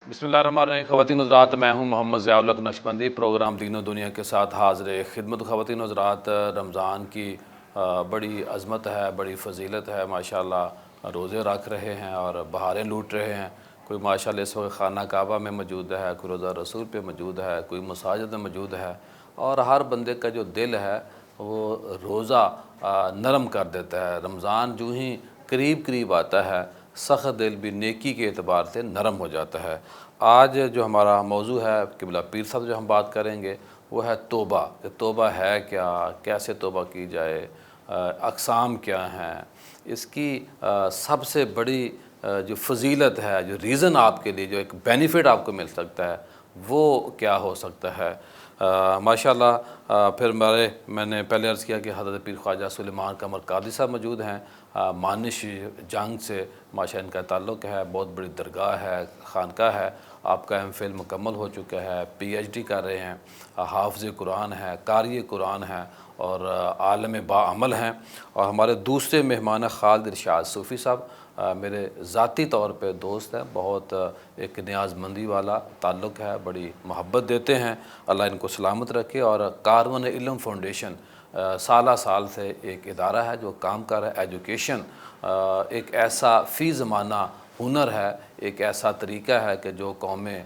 بسم اللہ الرحمن الرحیم۔ خواتین حضرات، میں ہوں محمد ضیاء الحق نقشبندی، پروگرام دین و دنیا کے ساتھ حاضر خدمت۔ خواتین حضرات، رمضان کی بڑی عظمت ہے، بڑی فضیلت ہے، ماشاءاللہ روزے رکھ رہے ہیں اور بہاریں لوٹ رہے ہیں۔ کوئی ماشاءاللہ اس وقت خانہ کعبہ میں موجود ہے، کوئی روضہ رسول پہ موجود ہے، کوئی مساجد میں موجود ہے، اور ہر بندے کا جو دل ہے وہ روزہ نرم کر دیتا ہے۔ رمضان جو ہی قریب قریب آتا ہے، سخت دل بھی نیکی کے اعتبار سے نرم ہو جاتا ہے۔ آج جو ہمارا موضوع ہے قبلہ پیر صاحب جو ہم بات کریں گے وہ ہے توبہ، کہ توبہ ہے کیا، کیسے توبہ کی جائے، اقسام کیا ہیں، اس کی سب سے بڑی جو فضیلت ہے، جو ریزن آپ کے لیے، جو ایک بینیفٹ آپ کو مل سکتا ہے وہ کیا ہو سکتا ہے۔ ماشاءاللہ پھر میں نے پہلے عرض کیا کہ حضرت پیر خواجہ سلیمان قمر قادری صاحب موجود ہیں، مانش جنگ سے ماشاء ان کا تعلق ہے، بہت بڑی درگاہ ہے، خانقاہ ہے۔ آپ کا ایم فل مکمل ہو چکا ہے، پی ایچ ڈی کر رہے ہیں، حافظ قرآن ہے، قاری قرآن ہے اور عالم باعمل ہیں۔ اور ہمارے دوسرے مہمان ہیں خالد ارشاد صوفی صاحب، میرے ذاتی طور پہ دوست ہیں، بہت ایک نیاز مندی والا تعلق ہے، بڑی محبت دیتے ہیں، اللہ ان کو سلامت رکھے۔ اور کارون علم فاؤنڈیشن سالہ سال سے ایک ادارہ ہے جو کام کر رہا ہے، ایجوکیشن ایک ایسا فی زمانہ ہنر ہے، ایک ایسا طریقہ ہے کہ جو قومیں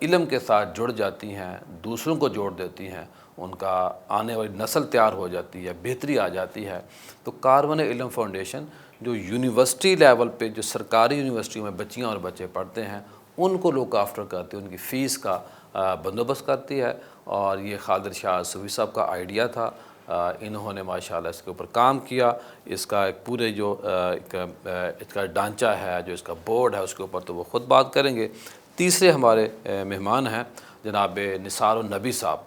علم کے ساتھ جڑ جاتی ہیں، دوسروں کو جوڑ دیتی ہیں، ان کا آنے والی نسل تیار ہو جاتی ہے، بہتری آ جاتی ہے۔ تو کارون علم فاؤنڈیشن جو یونیورسٹی لیول پہ، جو سرکاری یونیورسٹیوں میں بچیاں اور بچے پڑھتے ہیں، ان کو لوک آفٹر کرتی ہے، ان کی فیس کا بندوبست کرتی ہے۔ اور یہ خالد ارشاد صوفی صاحب کا آئیڈیا تھا، انہوں نے ماشاءاللہ اس کے اوپر کام کیا۔ اس کا ایک پورے جو اس کا ڈھانچہ ہے، جو اس کا بورڈ ہے، اس کے اوپر تو وہ خود بات کریں گے۔ تیسرے ہمارے مہمان ہیں جناب نثار النبی صاحب۔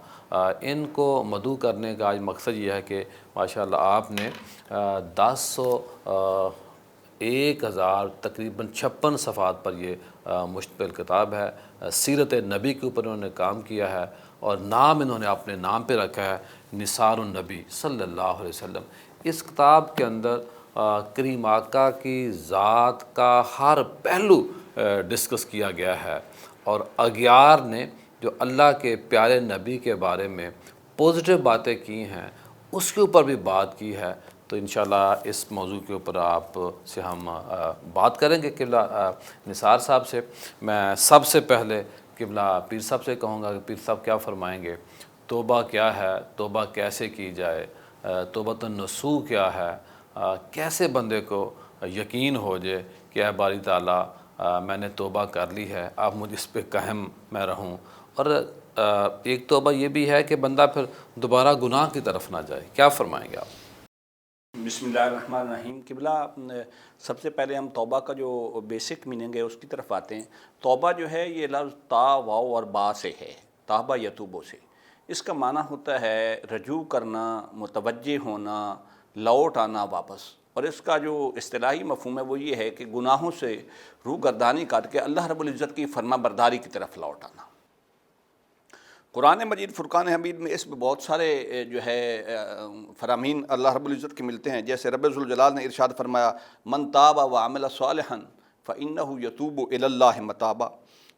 ان کو مدعو کرنے کا آج مقصد یہ ہے کہ ماشاءاللہ آپ نے 10,000 تقریباً 56 صفحات پر یہ مشتمل کتاب ہے، سیرت نبی کے اوپر انہوں نے کام کیا ہے، اور نام انہوں نے اپنے نام پہ رکھا ہے نثار النبی صلی اللہ علیہ وسلم۔ اس کتاب کے اندر کریم آقا کی ذات کا ہر پہلو ڈسکس کیا گیا ہے، اور اغیار نے جو اللہ کے پیارے نبی کے بارے میں پازیٹیو باتیں کی ہیں اس کے اوپر بھی بات کی ہے۔ تو انشاءاللہ اس موضوع کے اوپر آپ سے ہم بات کریں گے قبلہ نثار صاحب سے۔ میں سب سے پہلے قبلہ پیر صاحب سے کہوں گا کہ پیر صاحب کیا فرمائیں گے، توبہ کیا ہے، توبہ کیسے کی جائے، توبۃ النصوح کیا ہے، کیسے بندے کو یقین ہو جائے کہ اے باری تعالیٰ میں نے توبہ کر لی ہے، اب مجھ اس پہ قائم میں رہوں۔ اور ایک توبہ یہ بھی ہے کہ بندہ پھر دوبارہ گناہ کی طرف نہ جائے، کیا فرمائیں گے آپ؟ بسم اللہ الرحمن الرحیم۔ قبلہ سب سے پہلے ہم توبہ کا جو بیسک میننگ ہے اس کی طرف آتے ہیں۔ توبہ جو ہے یہ لفظ تا، واو اور با سے ہے، تابہ یتوبو سے۔ اس کا معنی ہوتا ہے رجوع کرنا، متوجہ ہونا، لوٹ آنا واپس۔ اور اس کا جو اصطلاحی مفہوم ہے وہ یہ ہے کہ گناہوں سے روگردانی کر کے اللہ رب العزت کی فرما برداری کی طرف لوٹ آنا۔ قرآن مجید فرقان حمید میں اس میں بہت سارے جو ہے فرامین اللہ رب العزت کے ملتے ہیں، جیسے رب ذوالجلال نے ارشاد فرمایا من تاب وعمل صالحا فإنہ یتوب الی اللہ متابا،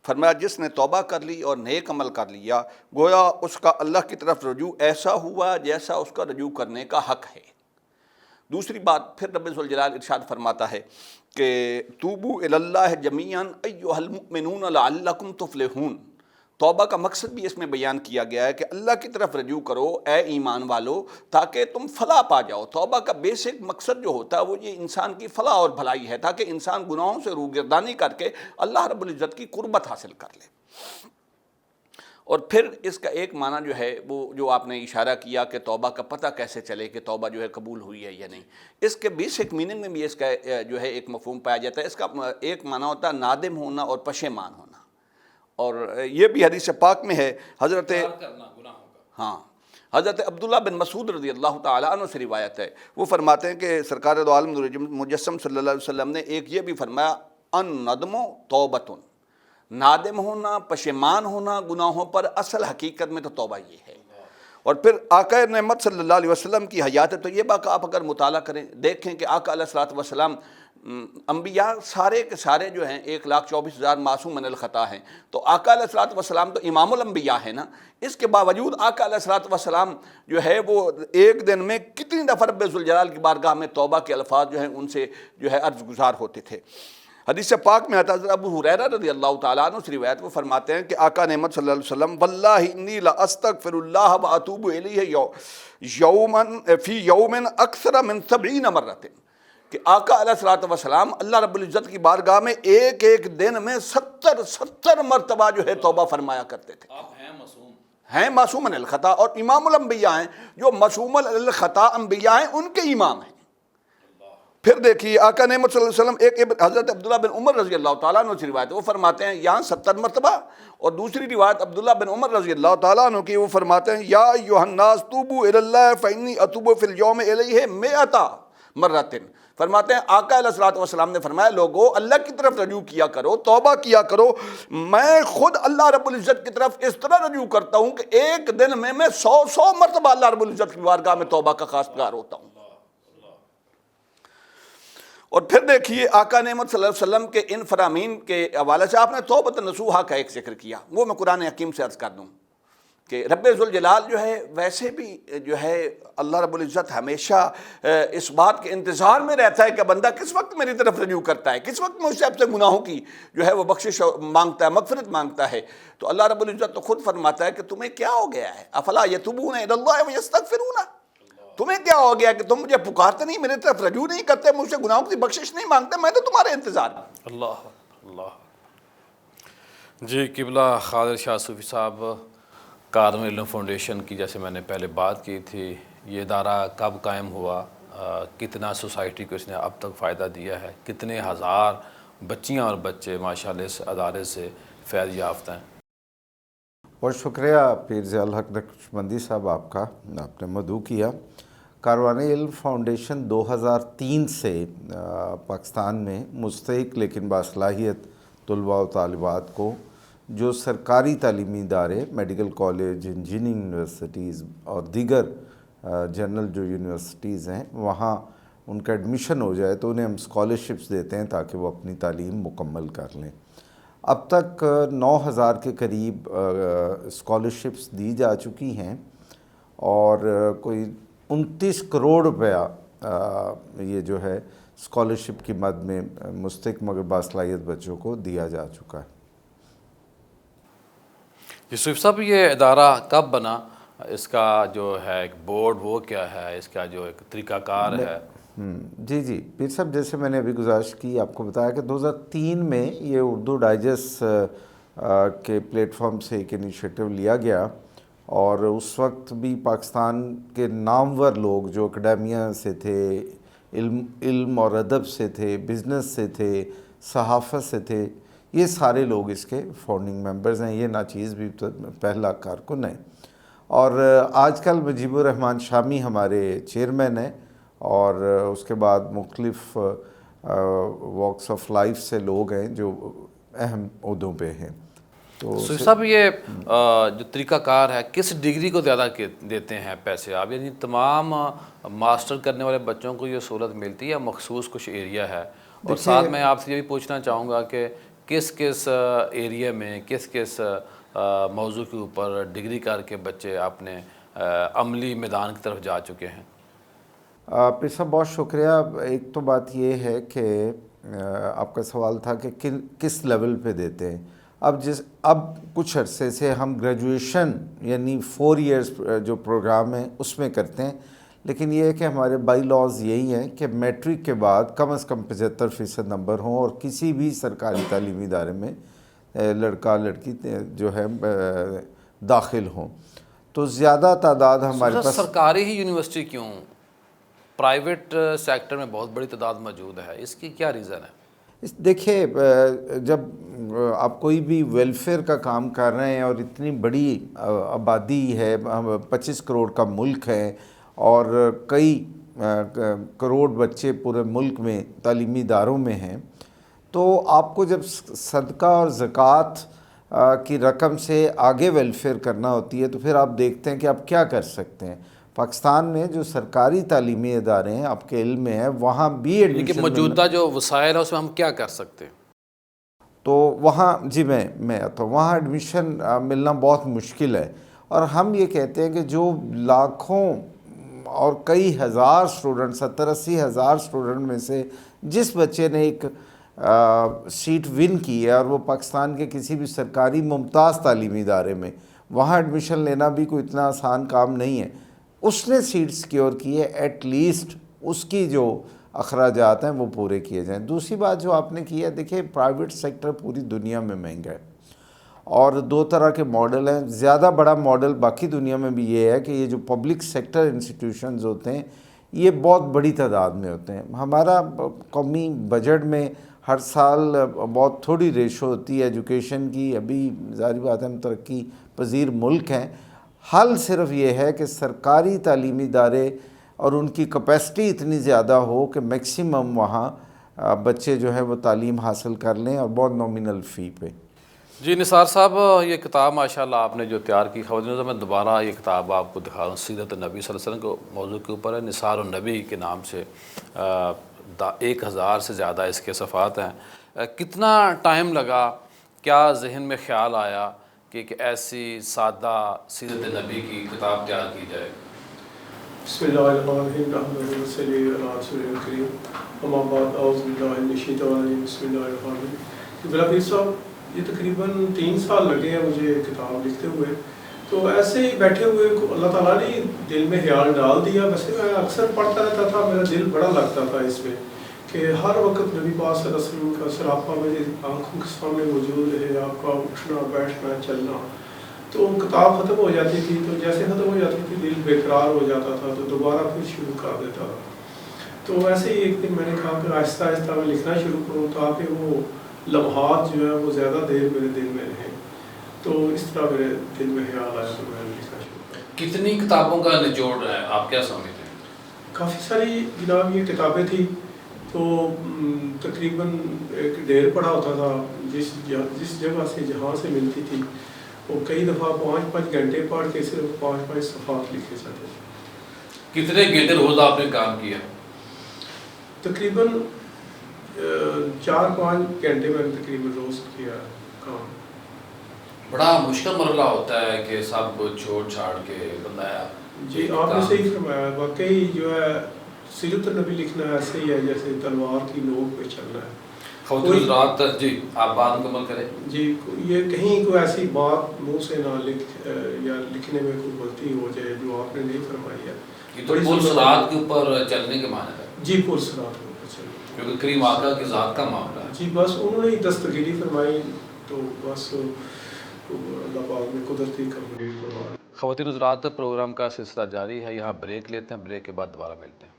فرمایا جس نے توبہ کر لی اور نیک عمل کر لیا، گویا اس کا اللہ کی طرف رجوع ایسا ہوا جیسا اس کا رجوع کرنے کا حق ہے۔ دوسری بات پھر رب ذوالجلال ارشاد فرماتا ہے کہ توبوا الی اللہ جمیعا ایھا المؤمنون لعلکم تفلحون۔ توبہ کا مقصد بھی اس میں بیان کیا گیا ہے کہ اللہ کی طرف رجوع کرو اے ایمان والو تاکہ تم فلاح پا جاؤ۔ توبہ کا بیسک مقصد جو ہوتا ہے وہ یہ انسان کی فلاح اور بھلائی ہے، تاکہ انسان گناہوں سے روگردانی کر کے اللہ رب العزت کی قربت حاصل کر لے۔ اور پھر اس کا ایک معنی جو ہے وہ جو آپ نے اشارہ کیا کہ توبہ کا پتہ کیسے چلے کہ توبہ جو ہے قبول ہوئی ہے یا نہیں، اس کے بیسک میننگ میں بھی اس کا جو ہے ایک مفہوم پایا جاتا ہے۔ اس کا ایک معنی ہوتا ہے نادم ہونا اور پشیمان ہونا، اور یہ بھی حدیث پاک میں ہے۔ حضرت عبداللہ بن مسعود رضی اللہ تعالیٰ عنہ سے روایت ہے، وہ فرماتے ہیں کہ سرکار دو عالم نور مجسم صلی اللہ علیہ وسلم نے ایک یہ بھی فرمایا ان ندم توبتن، نادم ہونا، پشیمان ہونا گناہوں پر، اصل حقیقت میں تو توبہ یہ ہے۔ اور پھر آقا نعمت صلی اللہ علیہ وسلم کی حیات طیبہ کا آپ اگر مطالعہ کریں، دیکھیں کہ آقا علیہ الصلوۃ والسلام انبیاء سارے کے سارے جو ہیں 1,24,000 معصوم من الخطا ہیں، تو آقا علیہ الصلوۃ والسلام تو امام الانبیاء ہیں نا، اس کے باوجود آقا علیہ الصلوۃ والسلام جو ہے وہ ایک دن میں کتنی دفعہ رب ذوالجلال کی بارگاہ میں توبہ کے الفاظ جو ہیں ان سے جو ہے عرض گزار ہوتے تھے۔ حدیث پاک میں آتا ہے، ابو ہریرہ رضی اللہ تعالیٰ عنہ سے روایت وہ فرماتے ہیں کہ آقا نعمت صلی اللہ علیہ وسلم واللہ انی لاستغفر اللہ واتوب الیہ یوما فی یوم اکثر من 70 مرۃ، کہ آقا علیہ الصلوۃ والسلام اللہ رب العزت کی بارگاہ میں ایک ایک دن میں 70 مرتبہ جو ہے توبہ فرمایا کرتے تھے۔ آپ ہیں معصوم، ہیں معصوم من الخطا، اور امام الانبیاء ہیں، جو معصوم الخطا انبیاء ہیں ان کے امام ہیں۔ پھر دیکھیے آقا نعمت صلی اللہ علیہ وسلم ایک حضرت عبداللہ بن عمر رضی اللہ تعالیٰ عنہ سے روایت ہے، وہ فرماتے ہیں یہاں 70 مرتبہ، اور دوسری روایت عبداللہ بن عمر رضی اللہ تعالیٰ عنہ کی، وہ فرماتے ہیں یا ایھا الناس توبوا الی اللہ فانی اتوب فی اليوم الیہ 100 مرۃ، فرماتے ہیں آقا علیہ الصلوۃ والسلام نے فرمایا لوگو اللہ کی طرف رجوع کیا کرو، توبہ کیا کرو، میں خود اللہ رب العزت کی طرف اس طرح رجوع کرتا ہوں کہ ایک دن میں 100 مرتبہ اللہ رب العزت کی بارگاہ میں توبہ کا خواستگار ہوتا ہوں۔ اور پھر دیکھیے آقا نعمت صلی اللہ علیہ وسلم کے ان فرامین کے حوالے سے آپ نے توبۃ نصوحہ کا ایک ذکر کیا، وہ میں قرآن حکیم سے عرض کر دوں کہ رب ذوالجلال جو ہے ویسے بھی جو ہے اللہ رب العزت ہمیشہ اس بات کے انتظار میں رہتا ہے کہ بندہ کس وقت میری طرف رجوع کرتا ہے، کس وقت مجھ سے اپنے گناہوں کی جو ہے وہ بخشش مانگتا ہے، مغفرت مانگتا ہے۔ تو اللہ رب العزت تو خود فرماتا ہے کہ تمہیں کیا ہو گیا ہے، افلا یتوبون الی اللہ ویستغفرون، تمہیں کیا ہو گیا کہ تم مجھے پکارتے نہیں، میری طرف رجوع نہیں کرتے، مجھ سے گناہوں کی بخشش نہیں مانگتے، میں تو تمہارے انتظار میں۔ اللہ اللہ۔ جی قبلہ خالد شاہ صوفی صاحب، کارم علم فاؤنڈیشن کی جیسے میں نے پہلے بات کی تھی، یہ ادارہ کب قائم ہوا، کتنا سوسائٹی کو اس نے اب تک فائدہ دیا ہے، کتنے ہزار بچیاں اور بچے ماشاءاللہ اس ادارے سے فیض یافتہ ہیں؟ بہت شکریہ پیر ضیاء الحق نقشبندی صاحب، آپ کا آپ نے مدعو کیا۔ کاروان علم فاؤنڈیشن 2003 سے پاکستان میں مستحق لیکن باصلاحیت طلباء و طالبات کو جو سرکاری تعلیمی ادارے، میڈیکل کالج، انجینئرنگ یونیورسٹیز اور دیگر جنرل جو یونیورسٹیز ہیں وہاں ان کا ایڈمیشن ہو جائے تو انہیں ہم اسکالرشپس دیتے ہیں تاکہ وہ اپنی تعلیم مکمل کر لیں۔ اب تک 9,000 کے قریب اسکالرشپس دی جا چکی ہیں اور کوئی 29 کروڑ روپیہ یہ جو ہے اسکالرشپ کی مد میں مستحق مگر باصلاحیت بچوں کو دیا جا چکا ہے۔ جی صوفی صاحب، یہ ادارہ کب بنا، اس کا جو ہے ایک بورڈ وہ کیا ہے، اس کا جو ایک طریقہ کار ہے؟ جی پیر صاحب، جیسے میں نے ابھی گزارش کی آپ کو بتایا کہ 2003 میں یہ اردو ڈائجسٹ کے پلیٹ فارم سے ایک انیشیٹو لیا گیا، اور اس وقت بھی پاکستان کے نامور لوگ جو اکیڈیمیا سے تھے، علم اور ادب سے تھے، بزنس سے تھے، صحافت سے تھے، یہ سارے لوگ اس کے فاؤنڈنگ ممبرز ہیں۔ یہ ناچیز بھی پہلا کارکن ہے، اور آج کل مجیب الرحمن شامی ہمارے چیئرمین ہیں، اور اس کے بعد مختلف واکس آف لائف سے لوگ ہیں جو اہم عہدوں پہ ہیں۔ تو صوفی صاحب، یہ جو طریقہ کار ہے کس ڈگری کو زیادہ دیتے ہیں پیسے آپ، یعنی تمام ماسٹر کرنے والے بچوں کو یہ سہولت ملتی ہے یا مخصوص کچھ ایریا ہے؟ اور ساتھ میں آپ سے یہ بھی پوچھنا چاہوں گا کہ کس کس ایریا میں کس کس موضوع کے اوپر ڈگری کر کے بچے اپنے عملی میدان کی طرف جا چکے ہیں؟ پیر صاحب بہت شکریہ۔ ایک تو بات یہ ہے کہ آپ کا سوال تھا کہ کس لیول پہ دیتے ہیں۔ اب کچھ عرصے سے ہم گریجویشن یعنی 4 ایئرز جو پروگرام ہے اس میں کرتے ہیں، لیکن یہ ہے کہ ہمارے بائی لاز یہی ہیں کہ میٹرک کے بعد کم از کم 75% نمبر ہوں اور کسی بھی سرکاری تعلیمی ادارے میں لڑکا لڑکی جو ہے داخل ہوں۔ تو زیادہ تعداد ہمارے پاس سرکاری ہی یونیورسٹی کیوں، پرائیویٹ سیکٹر میں بہت بڑی تعداد موجود ہے، اس کی کیا ریزن ہے؟ دیکھیے، جب آپ کوئی بھی ویلفیئر کا کام کر رہے ہیں اور اتنی بڑی آبادی ہے، 25 کروڑ کا ملک ہے اور کئی کروڑ بچے پورے ملک میں تعلیمی اداروں میں ہیں، تو آپ کو جب صدقہ اور زکوٰۃ کی رقم سے آگے ویلفیئر کرنا ہوتی ہے تو پھر آپ دیکھتے ہیں کہ آپ کیا کر سکتے ہیں۔ پاکستان میں جو سرکاری تعلیمی ادارے ہیں آپ کے علم میں ہے وہاں بھی کہ ایڈمیشن موجودہ جو وسائل ہے اس میں ہم کیا کر سکتے ہیں؟ تو وہاں جی میں تو وہاں ایڈمیشن ملنا بہت مشکل ہے، اور ہم یہ کہتے ہیں کہ جو لاکھوں اور کئی ہزار اسٹوڈنٹ 70-80 ہزار اسٹوڈنٹ میں سے جس بچے نے ایک سیٹ ون کی ہے اور وہ پاکستان کے کسی بھی سرکاری ممتاز تعلیمی ادارے میں، وہاں ایڈمیشن لینا بھی کوئی اتنا آسان کام نہیں ہے، اس نے سیٹ سیکیور کی ہے، ایٹ لیسٹ اس کی جو اخراجات ہیں وہ پورے کیے جائیں۔ دوسری بات جو آپ نے کی ہے، دیکھیں پرائیویٹ سیکٹر پوری دنیا میں مہنگا ہے، اور دو طرح کے ماڈل ہیں۔ زیادہ بڑا ماڈل باقی دنیا میں بھی یہ ہے کہ یہ جو پبلک سیکٹر انسٹیٹیوشنز ہوتے ہیں یہ بہت بڑی تعداد میں ہوتے ہیں۔ ہمارا قومی بجٹ میں ہر سال بہت تھوڑی ریشو ہوتی ہے ایجوکیشن کی، ابھی ظاہری بات ہے ہم ترقی پذیر ملک ہیں۔ حل صرف یہ ہے کہ سرکاری تعلیمی ادارے اور ان کی کیپیسٹی اتنی زیادہ ہو کہ میکسیمم وہاں بچے جو ہیں وہ تعلیم حاصل کر لیں، اور بہت نومینل فی پہ۔ جی نثار صاحب، یہ کتاب ماشاءاللہ آپ نے جو تیار کی، خواتین، میں دوبارہ یہ کتاب آپ کو دکھا رہا ہوں، سیرت نبی صلی اللہ علیہ وسلم کو موضوع کے اوپر ہے، نثار النبی کے نام سے 1000 سے زیادہ اس کے صفحات ہیں۔ کتنا ٹائم لگا، کیا ذہن میں خیال آیا کہ ایک ایسی سادہ سیرت نبی کی کتاب تیار کی جائے؟ بسم اللہ الرحمن الرحیم، نحمدہ و صلی علی رسول الکریم، اما بعد، اعوذ باللہ من الشیطان الرجیم، بسم اللہ الرحمن الرحیم۔ بلا پیر صاحب، یہ تقریباً 3 سال لگے ہیں مجھے کتاب لکھتے ہوئے، تو ایسے ہی بیٹھے ہوئے اللہ تعالیٰ نے دل میں خیال ڈال دیا۔ ویسے میں اکثر پڑھتا رہتا تھا، میرا دل بڑا لگتا تھا اس میں کہ ہر وقت نبی پاک صلی اللہ علیہ وسلم کا سراپا میری آنکھوں کے سامنے موجود ہے، آپ کا اٹھنا بیٹھنا چلنا۔ تو کتاب ختم ہو جاتی تھی تو جیسے ختم ہو جاتی تھی دل بےقرار ہو جاتا تھا، تو دوبارہ پھر شروع کر دیتا تھا۔ تو ویسے ہی ایک دن میں نے کہا کہ آہستہ آہستہ میں لکھنا شروع کروں تاکہ وہ لمحات جو ہیں وہ زیادہ دیر میرے دل میں رہیں۔ تو اس طرح میرے دل میں خیال آیا تو میں نے لکھنا شروع کیا۔ کتنی کتابوں کا نچوڑ ہے، آپ کیا سمجھتے ہیں؟ کافی ساری جناب یہ کتابیں تھیں، تو تقریباً ایک ڈھیر پڑا ہوتا تھا، جس جگہ سے جہاں سے ملتی تھی وہ کئی دفعہ 5-5 گھنٹے پڑھ کے صرف 5-5 صفحات لکھے جاتے تھے۔ کتنے گھنٹے روز آپ نے کام کیا؟ تقریباً 4-5 گھنٹے میں نے تقریباً روز کیا کام۔ بڑا مشکل مرحلہ ہوتا ہے کہ سب کو چھوڑ چھاڑ کے بندہ۔ جی آپ نے صحیح فرمایا، واقعی جو ہے سیرت النبی لکھنا ایسے ہی ہے جیسے تلوار کی نوک پہ چلنا ہے۔ خواتین حضرات، جی آپ بات مکمل کریں۔ جی یہ کہیں کوئی ایسی بات منہ سے نہ یا لکھنے میں کوئی غلطی ہو جائے جو آپ نے نہیں فرمائی ہے۔ یہ تو پل صراط کے اوپر چلنے کے معنی ہے۔ جی پل صراط کے اوپر چلنے، کیونکہ کریم آقا کی ذات کا معاملہ ہے۔ جی بس انہوں نے دستگیری فرمائی تو بس اللہ پاک نے قدرتی کمپلیٹ کروا۔ خواتین حضرات، پروگرام کا سلسلہ جاری ہے، یہاں بریک لیتے ہیں، بریک کے بعد دوبارہ ملتے ہیں۔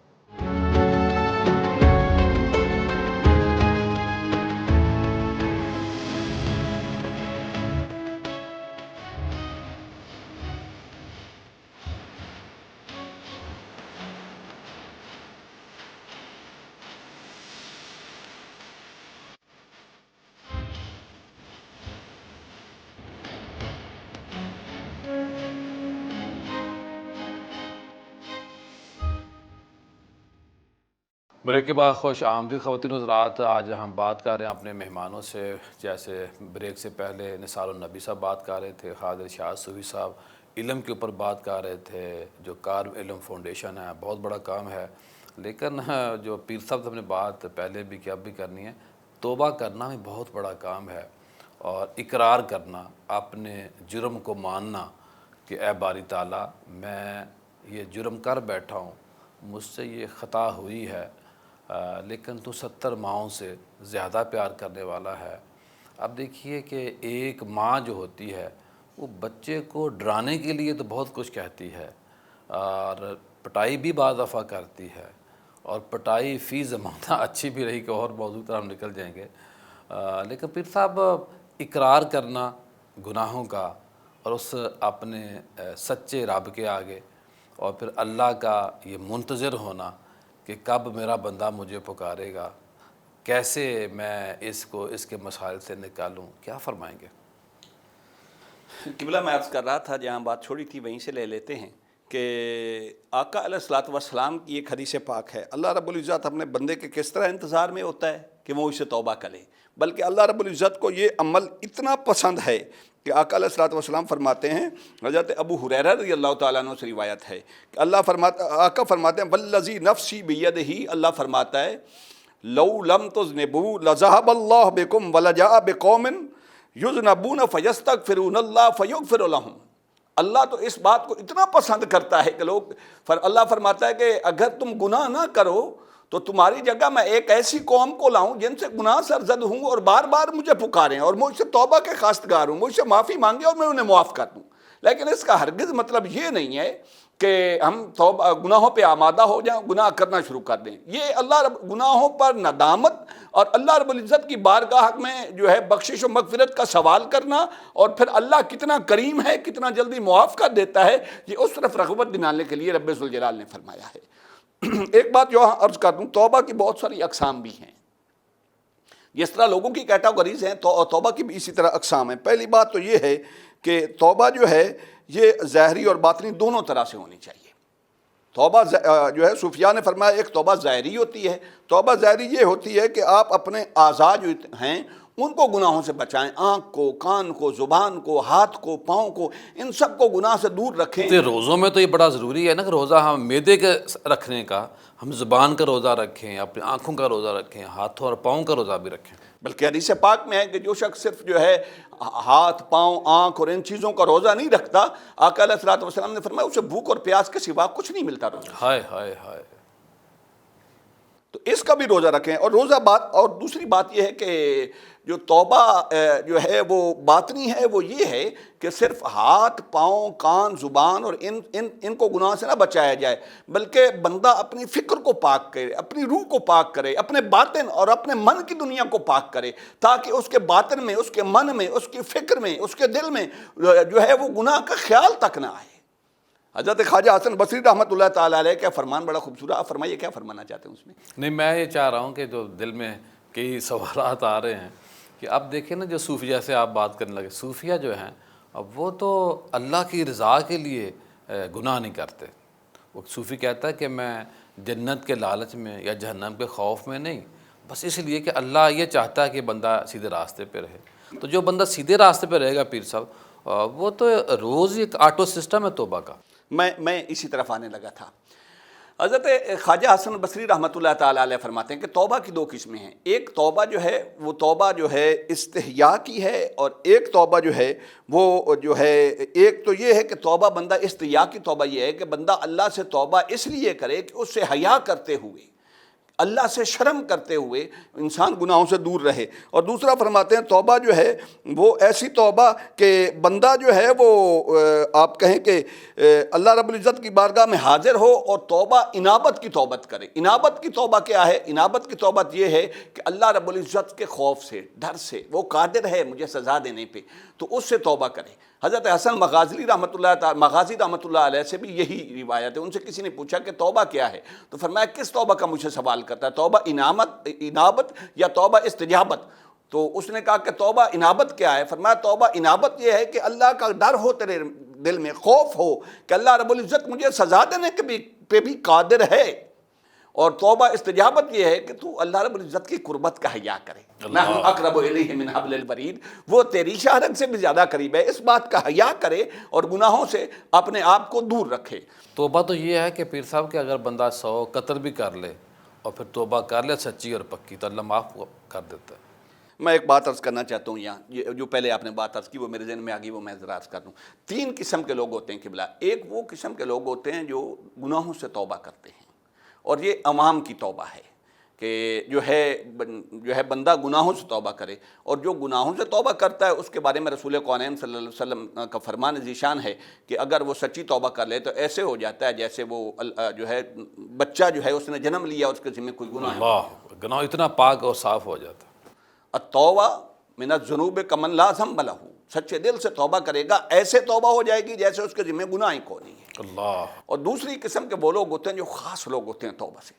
بریک کے بعد خوش آمدید خواتین حضرات۔ آج ہم بات کر رہے ہیں اپنے مہمانوں سے، جیسے بریک سے پہلے نثار النبی صاحب بات کر رہے تھے، خالد ارشاد صوفی صاحب علم کے اوپر بات کر رہے تھے، جو کار علم فاؤنڈیشن ہے بہت بڑا کام ہے، لیکن جو پیر صاحب ہم نے بات پہلے بھی کی اب بھی کرنی ہے، توبہ کرنا بھی بہت بڑا کام ہے، اور اقرار کرنا، اپنے جرم کو ماننا کہ اے باری تعالیٰ میں یہ جرم کر بیٹھا ہوں، مجھ سے یہ خطا ہوئی ہے، لیکن تو 70 ماؤں سے زیادہ پیار کرنے والا ہے۔ اب دیکھیے کہ ایک ماں جو ہوتی ہے وہ بچے کو ڈرانے کے لیے تو بہت کچھ کہتی ہے، اور پٹائی بھی بعض دفعہ کرتی ہے، اور پٹائی فی زمانہ اچھی بھی رہی کہ اور موضوع پر ہم نکل جائیں گے، لیکن پھر صاحب اقرار کرنا گناہوں کا، اور اس اپنے سچے رب کے آگے، اور پھر اللہ کا یہ منتظر ہونا کہ کب میرا بندہ مجھے پکارے گا، کیسے میں اس کے مسائل سے نکالوں، کیا فرمائیں گے؟ قبلہ میں عرض کر رہا تھا جہاں بات چھوڑی تھی وہیں سے لے لیتے ہیں کہ آقا علیہ الصلوۃ والسلام کی ایک حدیث پاک ہے، اللہ رب العزت اپنے بندے کے کس طرح انتظار میں ہوتا ہے کہ وہ اسے توبہ کرے، بلکہ اللہ رب العزت کو یہ عمل اتنا پسند ہے کہ آقا علیہ الصلوۃ والسلام فرماتے ہیں، حضرت ابو ہریرہ رضی اللہ تعالیٰ عنہ سے روایت ہے کہ آقا فرماتے ہیں والذی نفسی بیدہ، اللہ فرماتا ہے لو لم تذنبوا لذهب اللہ بکم ولجاء بقوم یذنبون فیستغفرون اللہ فیغفر لهم۔ اللہ تو اس بات کو اتنا پسند کرتا ہے کہ اللہ فرماتا ہے کہ اگر تم گناہ نہ کرو تو تمہاری جگہ میں ایک ایسی قوم کو لاؤں جن سے گناہ سرزد ہوں اور بار بار مجھے پکاریں اور مجھ سے توبہ کے خواستگار ہوں، مجھ سے معافی مانگے اور میں انہیں معاف کر دوں۔ لیکن اس کا ہرگز مطلب یہ نہیں ہے کہ ہم گناہوں پہ آمادہ ہو جائیں، گناہ کرنا شروع کر دیں۔ یہ گناہوں پر ندامت اور اللہ رب العزت کی بارگاہ میں جو ہے بخشش و مغفرت کا سوال کرنا، اور پھر اللہ کتنا کریم ہے، کتنا جلدی معاف کر دیتا ہے، یہ اس طرف رغبت دلانے کے لیے رب ذوالجلال نے فرمایا ہے۔ ایک بات جو عرض کر دوں، توبہ کی بہت ساری اقسام بھی ہیں، جس طرح لوگوں کی کیٹاگریز ہیں توبہ کی بھی اسی طرح اقسام ہیں۔ پہلی بات تو یہ ہے کہ توبہ جو ہے یہ ظاہری اور باطنی دونوں طرح سے ہونی چاہیے۔ توبہ جو ہے صوفیاء نے فرمایا ایک توبہ ظاہری ہوتی ہے، توبہ ظاہری یہ ہوتی ہے کہ آپ اپنے اعضاء جو ہیں ان کو گناہوں سے بچائیں، آنکھ کو، کان کو، زبان کو، ہاتھ کو، پاؤں کو، ان سب کو گناہ سے دور رکھیں۔ روزوں میں تو یہ بڑا ضروری ہے نا کہ روزہ ہم معدے کے رکھنے کا، ہم زبان کا روزہ رکھیں، اپنی آنکھوں کا روزہ رکھیں، ہاتھوں اور پاؤں کا روزہ بھی رکھیں۔ بلکہ حدیث پاک میں ہے کہ جو شخص صرف جو ہے ہاتھ، پاؤں، آنکھ اور ان چیزوں کا روزہ نہیں رکھتا، آقا علیہ الصلوۃ والسلام نے فرمایا اسے بھوک اور پیاس کے سوا کچھ نہیں ملتا روزہ۔ ہائے ہائے ہائے۔ تو اس کا بھی روزہ رکھیں۔ اور اور دوسری بات یہ ہے کہ جو توبہ جو ہے وہ باطنی ہے، وہ یہ ہے کہ صرف ہاتھ، پاؤں، کان، زبان اور ان کو گناہ سے نہ بچایا جائے، بلکہ بندہ اپنی فکر کو پاک کرے، اپنی روح کو پاک کرے، اپنے باطن اور اپنے من کی دنیا کو پاک کرے، تاکہ اس کے باطن میں، اس کے من میں، اس کی فکر میں، اس کے دل میں جو ہے وہ گناہ کا خیال تک نہ آئے۔ حضرت خواجہ حسن بصری رحمۃ اللہ تعالیٰ علیہ کا فرمان بڑا خوبصورت، آپ فرمائیے کیا فرمانا چاہتے ہیں اس میں؟ نہیں، میں یہ چاہ رہا ہوں کہ جو دل میں کئی سوالات آ رہے ہیں کہ اب دیکھیں نا، جو صوفیہ سے آپ بات کرنے لگے، صوفیہ جو ہیں اب وہ تو اللہ کی رضا کے لیے گناہ نہیں کرتے۔ وہ صوفی کہتا ہے کہ میں جنت کے لالچ میں یا جہنم کے خوف میں نہیں، بس اس لیے کہ اللہ یہ چاہتا ہے کہ بندہ سیدھے راستے پہ رہے۔ تو جو بندہ سیدھے راستے پہ رہے گا پیر صاحب، وہ تو روز ایک آٹو سسٹم ہے توبہ کا۔ میں اسی طرف آنے لگا تھا۔ حضرت خواجہ حسن بصری رحمۃ اللہ تعالیٰ علیہ فرماتے ہیں کہ توبہ کی دو قسمیں ہیں۔ ایک توبہ جو ہے وہ توبہ جو ہے استحیاء کی ہے، اور ایک توبہ جو ہے وہ جو ہے، ایک تو یہ ہے کہ توبہ بندہ استحیاء کی توبہ یہ ہے کہ بندہ اللہ سے توبہ اس لیے کرے کہ اس سے حیا کرتے ہوئے، اللہ سے شرم کرتے ہوئے انسان گناہوں سے دور رہے۔ اور دوسرا فرماتے ہیں توبہ جو ہے وہ ایسی توبہ کہ بندہ جو ہے وہ آپ کہیں کہ اللہ رب العزت کی بارگاہ میں حاضر ہو اور توبہ انابت کی توبت کرے۔ انابت کی توبہ کیا ہے؟ انابت کی توبت یہ ہے کہ اللہ رب العزت کے خوف سے، ڈر سے، وہ قادر ہے مجھے سزا دینے پہ، تو اس سے توبہ کرے۔ حضرت حسن مغازی رحمۃ اللہ علیہ سے بھی یہی روایت ہے۔ ان سے کسی نے پوچھا کہ توبہ کیا ہے، تو فرمایا کس توبہ کا مجھے سوال کرتا ہے، توبہ انابت یا توبہ استجابت؟ تو اس نے کہا کہ توبہ انابت کیا ہے؟ فرمایا توبہ انابت یہ ہے کہ اللہ کا ڈر ہو تیرے دل میں، خوف ہو کہ اللہ رب العزت مجھے سزا دینے کے پہ بھی قادر ہے، اور توبہ استجابت یہ ہے کہ تو اللہ رب العزت کی قربت کا حیا کرے۔ نحن اقرب الیہ من حبل الورید، وہ تیری شاہرگ سے بھی زیادہ قریب ہے، اس بات کا حیا کرے اور گناہوں سے اپنے آپ کو دور رکھے۔ توبہ تو یہ ہے کہ پیر صاحب کہ اگر بندہ 100 قتل بھی کر لے اور پھر توبہ کر لے سچی اور پکی، تو اللہ معاف کر دیتا ہے۔ میں ایک بات عرض کرنا چاہتا ہوں یہاں، جو پہلے آپ نے بات عرض کی وہ میرے ذہن میں آ گئی، وہ میں ذرا عرض کر دوں۔ 3 قسم کے لوگ ہوتے ہیں قبلہ۔ ایک وہ قسم کے لوگ ہوتے ہیں جو گناہوں سے توبہ کرتے ہیں، اور یہ عوام کی توبہ ہے کہ جو ہے بندہ گناہوں سے توبہ کرے، اور جو گناہوں سے توبہ کرتا ہے اس کے بارے میں رسول کونین صلی اللہ علیہ وسلم کا فرمان ذیشان ہے کہ اگر وہ سچی توبہ کر لے تو ایسے ہو جاتا ہے جیسے وہ جو ہے بچہ جو ہے اس نے جنم لیا، اس کے ذمہ کوئی گناہ ہے، اللہ گناہ اتنا پاک اور صاف ہو جاتا ہے۔ التوبہ من الذنوب کمن لا ذنب لہ، سچے دل سے توبہ کرے گا ایسے توبہ ہو جائے گی جیسے اس کے ذمہ گناہ ہی کوئی نہیں ہے۔ اللہ۔ اور دوسری قسم کے وہ لوگ ہوتے ہیں جو خاص لوگ ہوتے ہیں توبہ سے،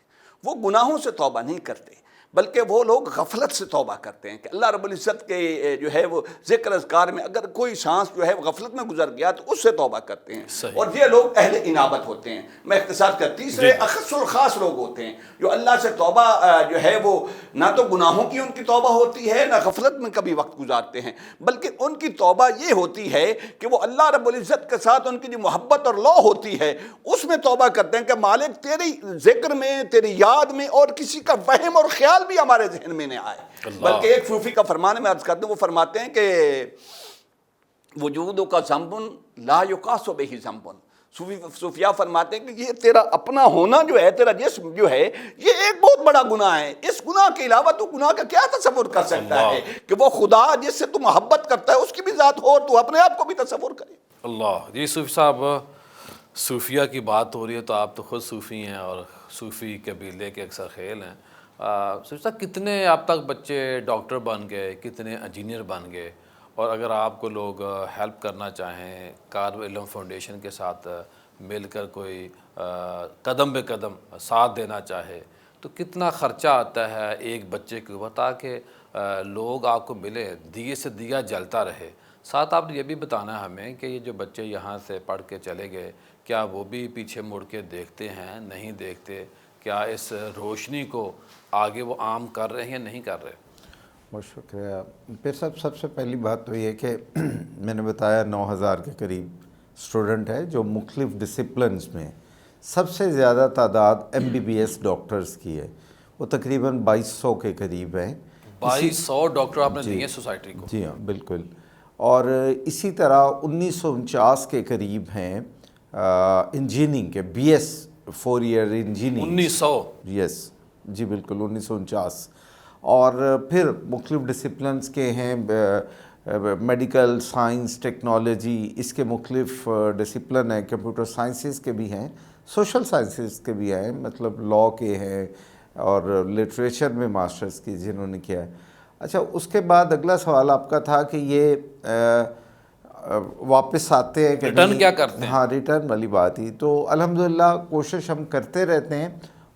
وہ گناہوں سے توبہ نہیں کرتے بلکہ وہ لوگ غفلت سے توبہ کرتے ہیں کہ اللہ رب العزت کے جو ہے وہ ذکر اذکار میں اگر کوئی سانس جو ہے وہ غفلت میں گزر گیا تو اس سے توبہ کرتے ہیں، صحیح۔ اور یہ لوگ اہل انابت ہوتے ہیں۔ میں اختصار کر تیسرے اخص الخاص لوگ ہوتے ہیں جو اللہ سے توبہ جو ہے وہ نہ تو گناہوں کی ان کی توبہ ہوتی ہے، نہ غفلت میں کبھی وقت گزارتے ہیں، بلکہ ان کی توبہ یہ ہوتی ہے کہ وہ اللہ رب العزت کے ساتھ ان کی جو محبت اور لو ہوتی ہے اس میں توبہ کرتے ہیں کہ مالک تیری ذکر میں، تیری یاد میں اور کسی کا وہم اور خیال بھی ہمارے ذہن میں نہ آئے۔ بلکہ ایک صوفی کا فرمان ہے، میں عرض کرتا ہوں، وہ فرماتے ہیں کہ وجود کا ذنب لا یقاس بہ ذنب، صوفیاء فرماتے ہیں کہ یہ تیرا اپنا ہونا جو ہے، تیرا جسم جو ہے، یہ ایک بہت بڑا گناہ ہے، اس گناہ کے علاوہ تو گناہ کا کیا تصور کر سکتا ہے کہ وہ خدا جس سے تو محبت کرتا ہے اس کی بھی ذات ہو اور تو اپنے آپ کو بھی تصور کرے۔ اللہ جی صوفی صاحب، صوفیہ کی بات ہو رہی ہے تو آپ تو خود صوفی ہیں اور صوفی قبیلے کے اکثر خیل ہیں۔ صوفی صاحب کتنے اب تک بچے ڈاکٹر بن گئے، کتنے انجینئر بن گئے، اور اگر آپ کو لوگ ہیلپ کرنا چاہیں کار علم فاؤنڈیشن کے ساتھ مل کر کوئی قدم بے قدم ساتھ دینا چاہے تو کتنا خرچہ آتا ہے ایک بچے کے اوپر تاکہ لوگ آپ کو ملے، دیے سے دیا جلتا رہے؟ ساتھ آپ نے یہ بھی بتانا ہے ہمیں کہ یہ جو بچے یہاں سے پڑھ کے چلے گئے کیا وہ بھی پیچھے مڑ کے دیکھتے ہیں، نہیں دیکھتے؟ کیا اس روشنی کو آگے وہ عام کر رہے ہیں یا نہیں کر رہے؟ بہت شکریہ پیر صاحب۔ سب سے پہلی بات تو یہ کہ میں نے بتایا 9000 کے قریب اسٹوڈنٹ ہے جو مختلف ڈسپلنز میں، سب سے زیادہ تعداد MBBS ڈاکٹرز کی ہے، وہ تقریباً 2200 کے قریب ہیں۔ 2200 ڈاکٹر آپ نے دیے سوسائٹی کو؟ جی ہاں بالکل۔ اور اسی طرح 1949 کے قریب ہیں انجینئرنگ کے، BS 4 ایئر انجینئرنگ۔ 1900؟ یس جی بالکل 1949۔ اور پھر مختلف ڈسپلنز کے ہیں، میڈیکل سائنس، ٹیکنالوجی، اس کے مختلف ڈسپلن ہیں، کمپیوٹر سائنسز کے بھی ہیں، سوشل سائنسز کے بھی ہیں، مطلب لاء کے ہیں، اور لٹریچر میں ماسٹرز کی جنہوں نے کیا ہے۔ اچھا، اس کے بعد اگلا سوال آپ کا تھا کہ یہ واپس آتے ہیں کہ ریٹرن کیا کرتے ہیں؟ ہاں ریٹرن والی بات ہی تو الحمدللہ کوشش ہم کرتے رہتے ہیں،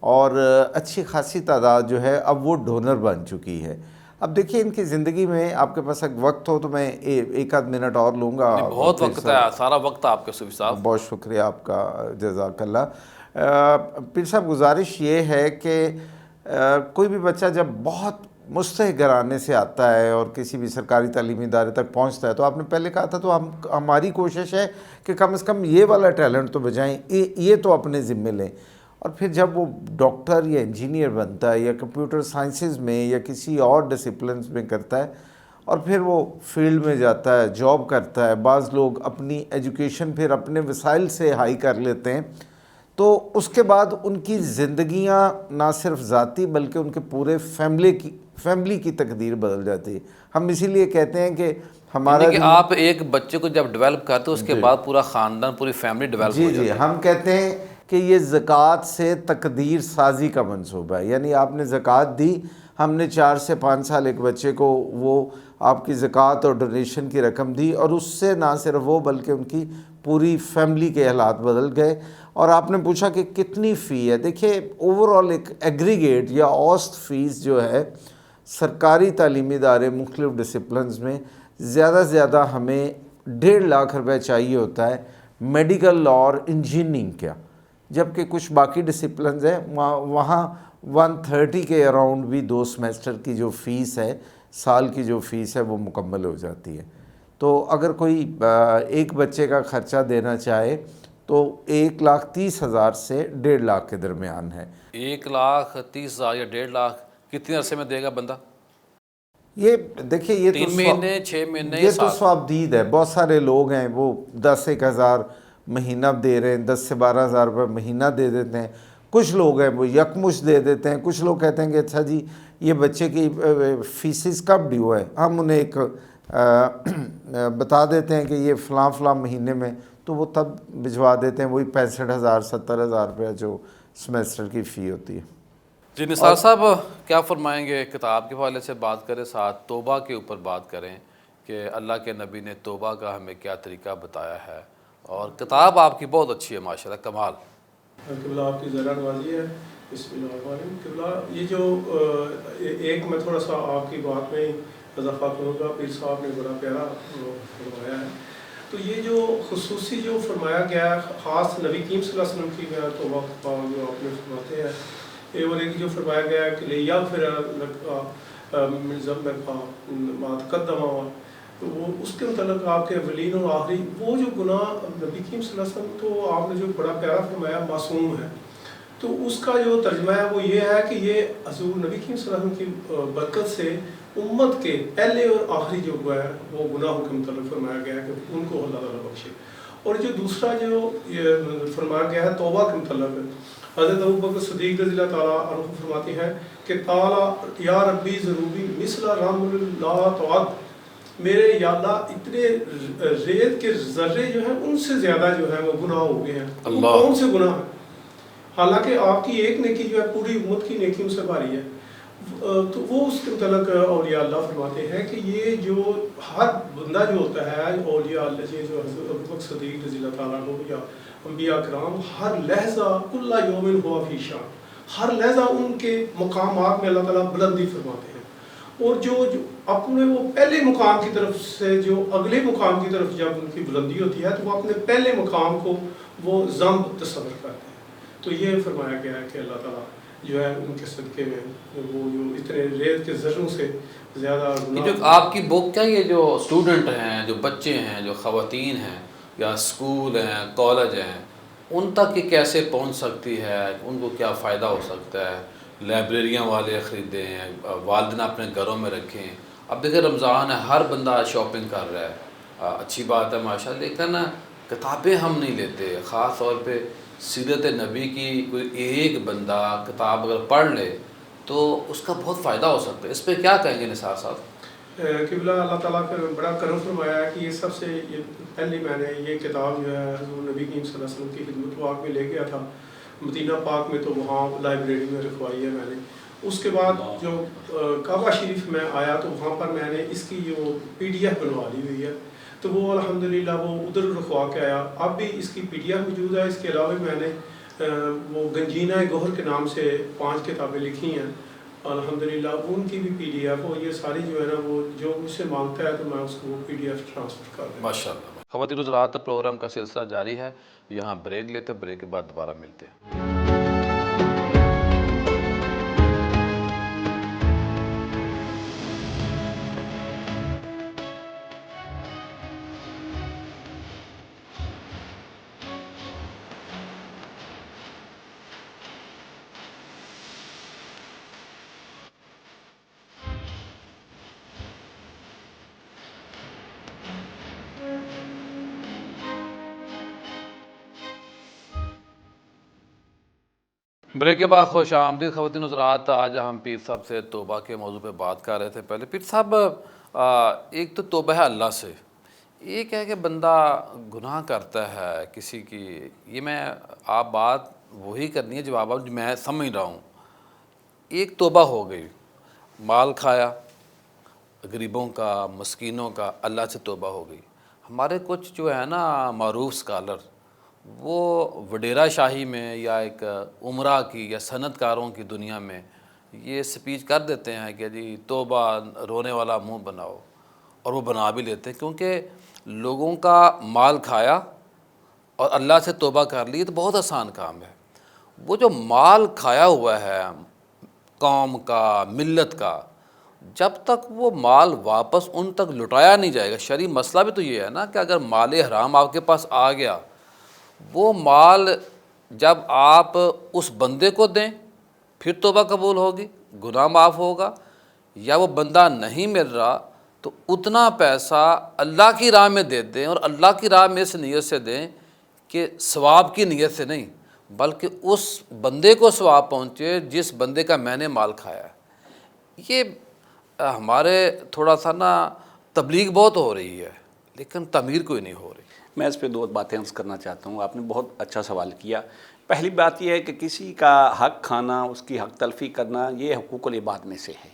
اور اچھی خاصی تعداد جو ہے اب وہ ڈونر بن چکی ہے۔ اب دیکھیے ان کی زندگی میں آپ کے پاس ایک وقت ہو تو میں ایک آدھ منٹ اور لوں گا۔ بہت وقت ہے، سارا وقت آپ کے صوفی صاحب۔ بہت شکریہ آپ کا، جزاک اللہ۔ پیر صاحب گزارش یہ ہے کہ کوئی بھی بچہ جب بہت مستحق گھرانے سے آتا ہے اور کسی بھی سرکاری تعلیمی ادارے تک پہنچتا ہے تو آپ نے پہلے کہا تھا تو ہماری کوشش ہے کہ کم از کم یہ والا ٹیلنٹ تو بجائیں، یہ تو اپنے ذمے لیں۔ اور پھر جب وہ ڈاکٹر یا انجینئر بنتا ہے یا کمپیوٹر سائنسز میں یا کسی اور ڈسپلنز میں کرتا ہے اور پھر وہ فیلڈ میں جاتا ہے، جاب کرتا ہے، بعض لوگ اپنی ایجوکیشن پھر اپنے وسائل سے ہائی کر لیتے ہیں، تو اس کے بعد ان کی زندگیاں نہ صرف ذاتی بلکہ ان کے پورے فیملی کی تقدیر بدل جاتی ہے۔ ہم اسی لیے کہتے ہیں کہ ہمارا کہ آپ ایک بچے کو جب ڈیولپ کرتے اس کے بعد پورا خاندان، پوری فیملی ڈیولپ ہو جاتی ہے۔ ہم کہتے ہیں کہ یہ زکوٰۃ سے تقدیر سازی کا منصوبہ ہے، یعنی آپ نے زکوٰۃ دی، ہم نے 4 سے 5 سال ایک بچے کو وہ آپ کی زکوٰۃ اور ڈونیشن کی رقم دی، اور اس سے نہ صرف وہ بلکہ ان کی پوری فیملی کے حالات بدل گئے۔ اور آپ نے پوچھا کہ کتنی فی ہے، دیکھیے اوورآل ایک ایگریگیٹ یا اوسط فیس جو ہے سرکاری تعلیمی ادارے مختلف ڈسپلنز میں زیادہ سے زیادہ ہمیں 1.5 لاکھ روپے چاہیے ہوتا ہے میڈیکل اور انجینئرنگ کا، جبکہ کچھ باقی ڈسپلنز ہیں وہاں 130 کے اراؤنڈ بھی 2 سمیسٹر کی جو فیس ہے، سال کی جو فیس ہے وہ مکمل ہو جاتی ہے۔ تو اگر کوئی ایک بچے کا خرچہ دینا چاہے تو 1,30,000 سے 1.5 لاکھ کے درمیان ہے۔ 1,30,000 یا 1.5 لاکھ کتنے عرصے میں دے گا بندہ؟ یہ دیکھیے یہ 3 مہینے 6 مہینے یہ تو ثوابدید ہے۔ بہت سارے لوگ ہیں وہ 10,000 مہینہ دے رہے ہیں، 10 سے 12,000 روپے مہینہ دے دیتے ہیں۔ کچھ لوگ ہیں وہ یکمشت دے دیتے ہیں۔ کچھ لوگ کہتے ہیں کہ اچھا جی یہ بچے کی فیسز کب ڈیو ہے، ہم انہیں ایک بتا دیتے ہیں کہ یہ فلاں فلاں مہینے میں، تو وہ تب بھجوا دیتے ہیں، وہی 65,000 70,000 روپے جو سمیسٹر کی فی ہوتی ہے۔ جی نثار صاحب کیا فرمائیں گے؟ کتاب کے حوالے سے بات کریں، ساتھ توبہ کے اوپر بات کریں کہ اللہ کے نبی نے توبہ کا ہمیں کیا طریقہ بتایا ہے، اور کتاب آپ کی بہت اچھی ہے ماشاءاللہ، کمال۔ قبلہ آپ کی ذرا نوازی ہے۔ بسم اللہ الرحمن الرحیم. قبلہ یہ جو ایک میں تھوڑا سا آپ کی بات میں اضافہ کروں گا. پیر صاحب نے بڑا پیارا فرمایا ہے. تو یہ جو خصوصی جو فرمایا گیا ہے خاص نبی کریم صلی اللہ علیہ وسلم کی میں تو وقت جو آپ نے فرماتے ہیں اور ایک جو فرمایا گیا ہے کہ لیا پھر ضم ما تقدم، تو وہ اس کے متعلق آپ کے اولین اور آخری وہ جو گناہ نبی کریم صلی اللہ علیہ وسلم تو آپ نے جو بڑا پیارا فرمایا معصوم ہے. تو اس کا جو ترجمہ ہے وہ یہ ہے کہ یہ حضور نبی کریم صلی اللہ علیہ وسلم کی برکت سے امت کے پہلے اور آخری جو ہے وہ گناہوں کے متعلق فرمایا گیا ہے کہ ان کو اللہ تعالیٰ بخشے. اور جو دوسرا جو فرمایا گیا ہے توبہ کے متعلق، حضرت ابوبکر صدیق رضی اللہ تعالیٰ عنہ فرماتے ہیں کہ تعالیٰ یا ربی ذنوبی مثل رحم اللہ تعالیٰ، میرے یا اللہ اتنے ریت کے ذرے جو ہیں ان سے زیادہ جو ہے وہ گناہ ہو گئے ہیں. اللہ کون سے گناہ ہیں؟ حالانکہ آپ کی ایک نیکی جو ہے پوری امت کی نیکیوں سے بھاری ہے. تو وہ اس کے متعلق اولیاء اللہ فرماتے ہیں کہ یہ جو ہر بندہ جو ہوتا ہے اولیاء اللہ جو حضرت ابوبکر صدیق رضی اللہ تعالیٰ عنہ یا انبیاء کرام، ہر لحظہ کل یوم ہوا فی شان، ہر لحظہ ان کے مقامات میں اللہ تعالیٰ بلندی فرماتے ہیں. اور جو اپنے وہ پہلے مقام کی طرف سے جو اگلے مقام کی طرف جب ان کی بلندی ہوتی ہے تو وہ اپنے پہلے مقام کو وہ ضمب تصور کرتے ہیں. تو یہ فرمایا گیا ہے کہ اللہ تعالیٰ جو ہے ان کے صدقے میں وہ جو اتنے ریت کے ذروں سے زیادہ یہ جو آپ کی بک کیا یہ جو اسٹوڈنٹ ہیں، جو بچے ہیں، جو خواتین ہیں یا اسکول ہیں، کالج ہیں، ان تک یہ کیسے پہنچ سکتی ہے؟ ان کو کیا فائدہ ہو سکتا ہے؟ لائبریریاں والے خریدیں، والدین اپنے گھروں میں رکھیں. اب دیکھیں رمضان ہے، ہر بندہ شاپنگ کر رہا ہے، اچھی بات ہے ماشاءاللہ، لیکن کتابیں ہم نہیں لیتے. خاص طور پہ سیرت نبی کی کوئی ایک بندہ کتاب اگر پڑھ لے تو اس کا بہت فائدہ ہو سکتا ہے. اس پہ کیا کہیں گے نثار صاحب؟ قبلہ اللہ تعالیٰ کا بڑا کرم فرمایا ہے کہ یہ سب سے پہلے میں نے یہ کتاب جو ہے حضور نبی کریم صلی اللہ علیہ وسلم کی خدمت پاک میں لے گیا تھا مدینہ پاک میں، تو وہاں لائبریری میں رکھوائی ہے میں نے. اس کے بعد جو کعبہ شریف میں آیا تو وہاں پر میں نے اس کی جو PDF بنوا لی ہوئی ہے، تو وہ الحمدللہ وہ ادھر رکھوا کے آیا. اب بھی اس کی PDF موجود ہے. اس کے علاوہ میں نے وہ گنجینہ گوہر کے نام سے 5 کتابیں لکھی ہیں الحمدللہ، ان کی بھی PDF اور یہ ساری جو ہے نا وہ جو مجھ سے مانگتا ہے تو میں اس کو وہ PDF ٹرانسفر کر دوں. ماشاءاللہ. خواتین حضرات، پروگرام کا سلسلہ جاری ہے. یہاں بریک لیتے، بریک کے بعد دوبارہ ملتے ہیں. بریک کے بعد خوش آمدید خواتین حضرات. آج ہم پیر صاحب سے توبہ کے موضوع پہ بات کر رہے تھے. پہلے پیر صاحب ایک تو توبہ ہے اللہ سے، ایک ہے کہ بندہ گناہ کرتا ہے کسی کی. یہ میں آپ بات وہی کرنی ہے جواب جو میں سمجھ رہا ہوں. ایک توبہ ہو گئی، مال کھایا غریبوں کا، مسکینوں کا، اللہ سے توبہ ہو گئی. ہمارے کچھ جو ہے نا معروف سکالر وہ وڈیرا شاہی میں یا ایک عمرہ کی یا صنعت کاروں کی دنیا میں یہ سپیچ کر دیتے ہیں کہ جی توبہ، رونے والا منہ بناؤ، اور وہ بنا بھی لیتے ہیں کیونکہ لوگوں کا مال کھایا اور اللہ سے توبہ کر لی تو بہت آسان کام ہے. وہ جو مال کھایا ہوا ہے قوم کا، ملت کا، جب تک وہ مال واپس ان تک لٹایا نہیں جائے گا. شرعی مسئلہ بھی تو یہ ہے نا کہ اگر مال حرام آپ کے پاس آ گیا، وہ مال جب آپ اس بندے کو دیں پھر توبہ قبول ہوگی، گناہ معاف ہوگا، یا وہ بندہ نہیں مل رہا تو اتنا پیسہ اللہ کی راہ میں دے دیں، اور اللہ کی راہ میں اس نیت سے دیں کہ ثواب کی نیت سے نہیں بلکہ اس بندے کو ثواب پہنچے جس بندے کا میں نے مال کھایا ہے. یہ ہمارے تھوڑا سا نا تبلیغ بہت ہو رہی ہے لیکن تعمیر کوئی نہیں ہو رہی. میں اس پہ 2 باتیں عرض کرنا چاہتا ہوں. آپ نے بہت اچھا سوال کیا. پہلی بات یہ ہے کہ کسی کا حق کھانا، اس کی حق تلفی کرنا، یہ حقوق العباد میں سے ہے،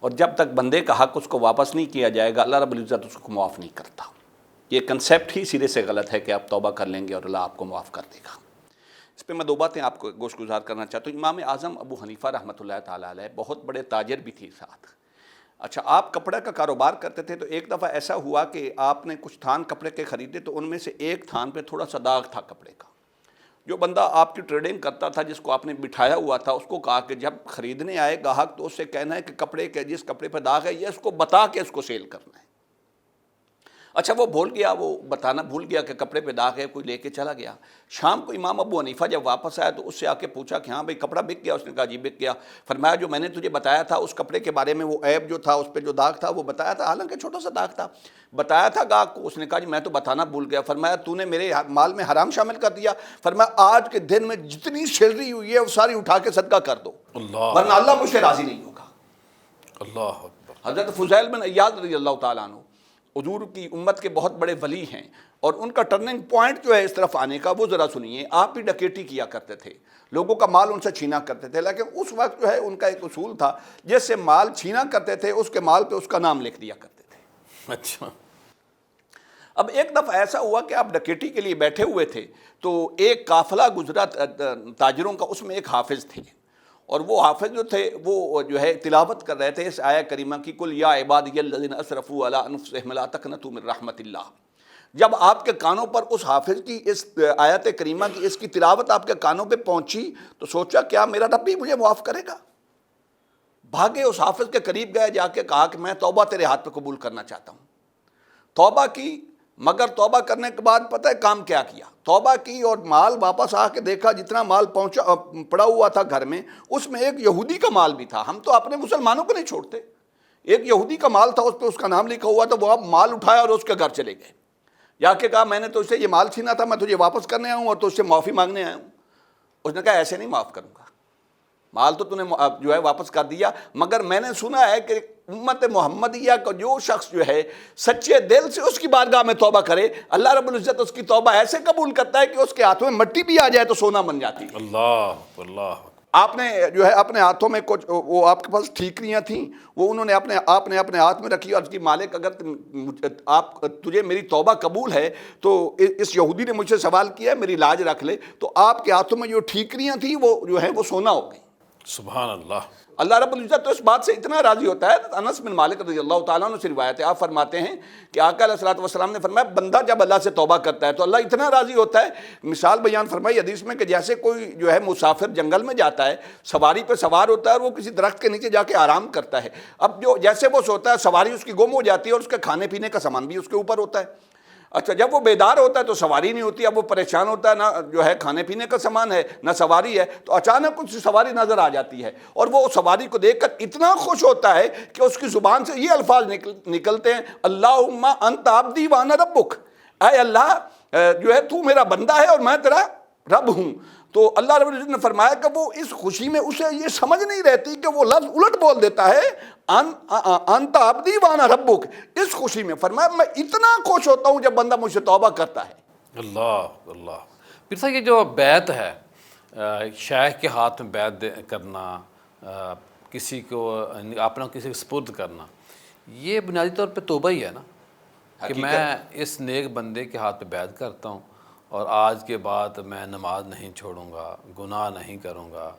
اور جب تک بندے کا حق اس کو واپس نہیں کیا جائے گا اللہ رب العزت اس کو معاف نہیں کرتا. یہ کنسیپٹ ہی سرے سے غلط ہے کہ آپ توبہ کر لیں گے اور اللہ آپ کو معاف کر دے گا. اس پہ میں 2 باتیں آپ کو گوش گزار کرنا چاہتا ہوں. امام اعظم ابو حنیفہ رحمۃ اللہ تعالیٰ علیہ بہت بڑے تاجر بھی تھے ساتھ. اچھا آپ کپڑے کا کاروبار کرتے تھے تو ایک دفعہ ایسا ہوا کہ آپ نے کچھ تھان کپڑے کے خریدے تو ان میں سے ایک تھان پہ تھوڑا سا داغ تھا کپڑے کا. جو بندہ آپ کی ٹریڈنگ کرتا تھا جس کو آپ نے بٹھایا ہوا تھا اس کو کہا کہ جب خریدنے آئے گاہک تو اس سے کہنا ہے کہ کپڑے کے جس کپڑے پہ داغ ہے یہ اس کو بتا کے اس کو سیل کرنا ہے. اچھا وہ بھول گیا, وہ بتانا بھول گیا کہ کپڑے پہ داغ ہے, کوئی لے کے چلا گیا. شام کو امام ابو حنیفہ جب واپس آیا تو اس سے آ کے پوچھا کہ ہاں بھائی کپڑا بک گیا؟ اس نے کہا جی بک گیا. فرمایا جو میں نے تجھے بتایا تھا اس کپڑے کے بارے میں وہ عیب جو تھا اس پہ جو داغ تھا وہ بتایا تھا, حالانکہ چھوٹا سا داغ تھا, بتایا تھا گاہک کو. اس نے کہا جی میں تو بتانا بھول گیا. فرمایا تو نے میرے مال میں حرام شامل کر دیا. فرمایا آج کے دن میں جتنی سیلری ہوئی ہے وہ ساری اٹھا کے صدقہ کر دو, ورنہ اللہ مجھ سے راضی نہیں ہوگا. اللہ اکبر. حضرت فضیل بن عیاض رضی اللہ تعالیٰ عنہ حضور کی امت کے بہت بڑے ولی ہیں, اور ان کا ٹرننگ پوائنٹ جو ہے اس طرف آنے کا وہ ذرا سنیے. آپ بھی ڈکیٹی کیا کرتے تھے, لوگوں کا مال ان سے چھینا کرتے تھے, لیکن اس وقت جو ہے ان کا ایک اصول تھا جس سے مال چھینا کرتے تھے اس کے مال پہ اس کا نام لکھ دیا کرتے تھے. اچھا. اب ایک دفعہ ایسا ہوا کہ آپ ڈکیٹی کے لیے بیٹھے ہوئے تھے تو ایک قافلہ گزرا تاجروں کا, اس میں ایک حافظ تھے, اور وہ حافظ جو تھے وہ جو ہے تلاوت کر رہے تھے اس آیہ کریمہ کی, قل یا عبادی الذین اسرفوا علی انفسہم لا تقنطوا من رحمت اللہ. جب آپ کے کانوں پر اس حافظ کی اس آیت کریمہ کی اس کی تلاوت آپ کے کانوں پہ پہنچی تو سوچا کیا میرا رب بھی مجھے معاف کرے گا. بھاگے اس حافظ کے قریب گئے, جا کے کہا کہ میں توبہ تیرے ہاتھ پہ قبول کرنا چاہتا ہوں. توبہ کی, مگر توبہ کرنے کے بعد پتہ ہے کام کیا کیا؟ توبہ کی اور مال واپس آ کے دیکھا جتنا مال پڑا ہوا تھا گھر میں اس میں ایک یہودی کا مال بھی تھا. ہم تو اپنے مسلمانوں کو نہیں چھوڑتے, ایک یہودی کا مال تھا اس پہ اس کا نام لکھا ہوا تھا. وہ اب مال اٹھایا اور اس کے گھر چلے گئے, جا کے کہا میں نے تو اس سے یہ مال چھینا تھا, میں تجھے واپس کرنے آیا ہوں اور تو اس سے معافی مانگنے آیا ہوں. اس نے کہا ایسے نہیں معاف کروں گا, مال تو نے جو ہے واپس کر دیا, مگر میں نے سنا ہے کہ امت محمدیہ کا جو شخص جو ہے سچے دل سے اس کی بارگاہ میں توبہ کرے اللہ رب العزت اس کی توبہ ایسے قبول کرتا ہے کہ اس کے ہاتھوں میں مٹی بھی آ جائے تو سونا بن جاتی ہے. اللہ اللہ. آپ نے جو ہے اپنے ہاتھوں میں کچھ وہ آپ کے پاس ٹھیکریاں تھیں, وہ انہوں نے آپ نے اپنے ہاتھ میں رکھی اور اس کی مالک اگر تجھے میری توبہ قبول ہے تو اس یہودی نے مجھ سے سوال کیا ہے میری لاج رکھ لے, تو آپ کے ہاتھوں میں جو ٹھیکریاں تھیں وہ جو ہے وہ سونا ہو گئی. سبحان اللہ. اللہ رب العزت تو اس بات سے اتنا راضی ہوتا ہے. انس بن مالک رضی اللہ تعالیٰ عنہ سے روایت ہے, آپ فرماتے ہیں کہ آقا علیہ الصلوۃ والسلام نے فرمایا بندہ جب اللہ سے توبہ کرتا ہے تو اللہ اتنا راضی ہوتا ہے. مثال بیان فرمائی حدیث میں کہ جیسے کوئی جو ہے مسافر جنگل میں جاتا ہے, سواری پہ سوار ہوتا ہے اور وہ کسی درخت کے نیچے جا کے آرام کرتا ہے. اب جو جیسے وہ سوتا ہے سواری اس کی گم ہو جاتی ہے اور اس کے کھانے پینے کا سامان بھی اس کے اوپر ہوتا ہے. اچھا جب وہ بیدار ہوتا ہے تو سواری نہیں ہوتی, اب وہ پریشان ہوتا ہے, نہ جو ہے کھانے پینے کا سامان ہے نہ سواری ہے, تو اچانک کچھ سواری نظر آ جاتی ہے اور وہ سواری کو دیکھ کر اتنا خوش ہوتا ہے کہ اس کی زبان سے یہ الفاظ نکلتے ہیں اللہم انت عبدی وانا ربک, اے اللہ جو ہے تو میرا بندہ ہے اور میں تیرا رب ہوں. تو اللہ رب العزت نے فرمایا کہ وہ اس خوشی میں اسے یہ سمجھ نہیں رہتی کہ وہ لفظ الٹ بول دیتا ہے انت عبدی وانا ربک. اس خوشی میں فرمایا میں اتنا خوش ہوتا ہوں جب بندہ مجھ سے توبہ کرتا ہے. اللہ اللہ. پھر صاحب یہ جو بیعت ہے شیخ کے ہاتھ میں بیعت کرنا, کسی کو اپنا کسی کو سپرد کرنا, یہ بنیادی طور پہ توبہ ہی ہے نا, کہ میں اس نیک بندے کے ہاتھ پہ بیعت کرتا ہوں اور آج کے بعد میں نماز نہیں چھوڑوں گا, گناہ نہیں کروں گا.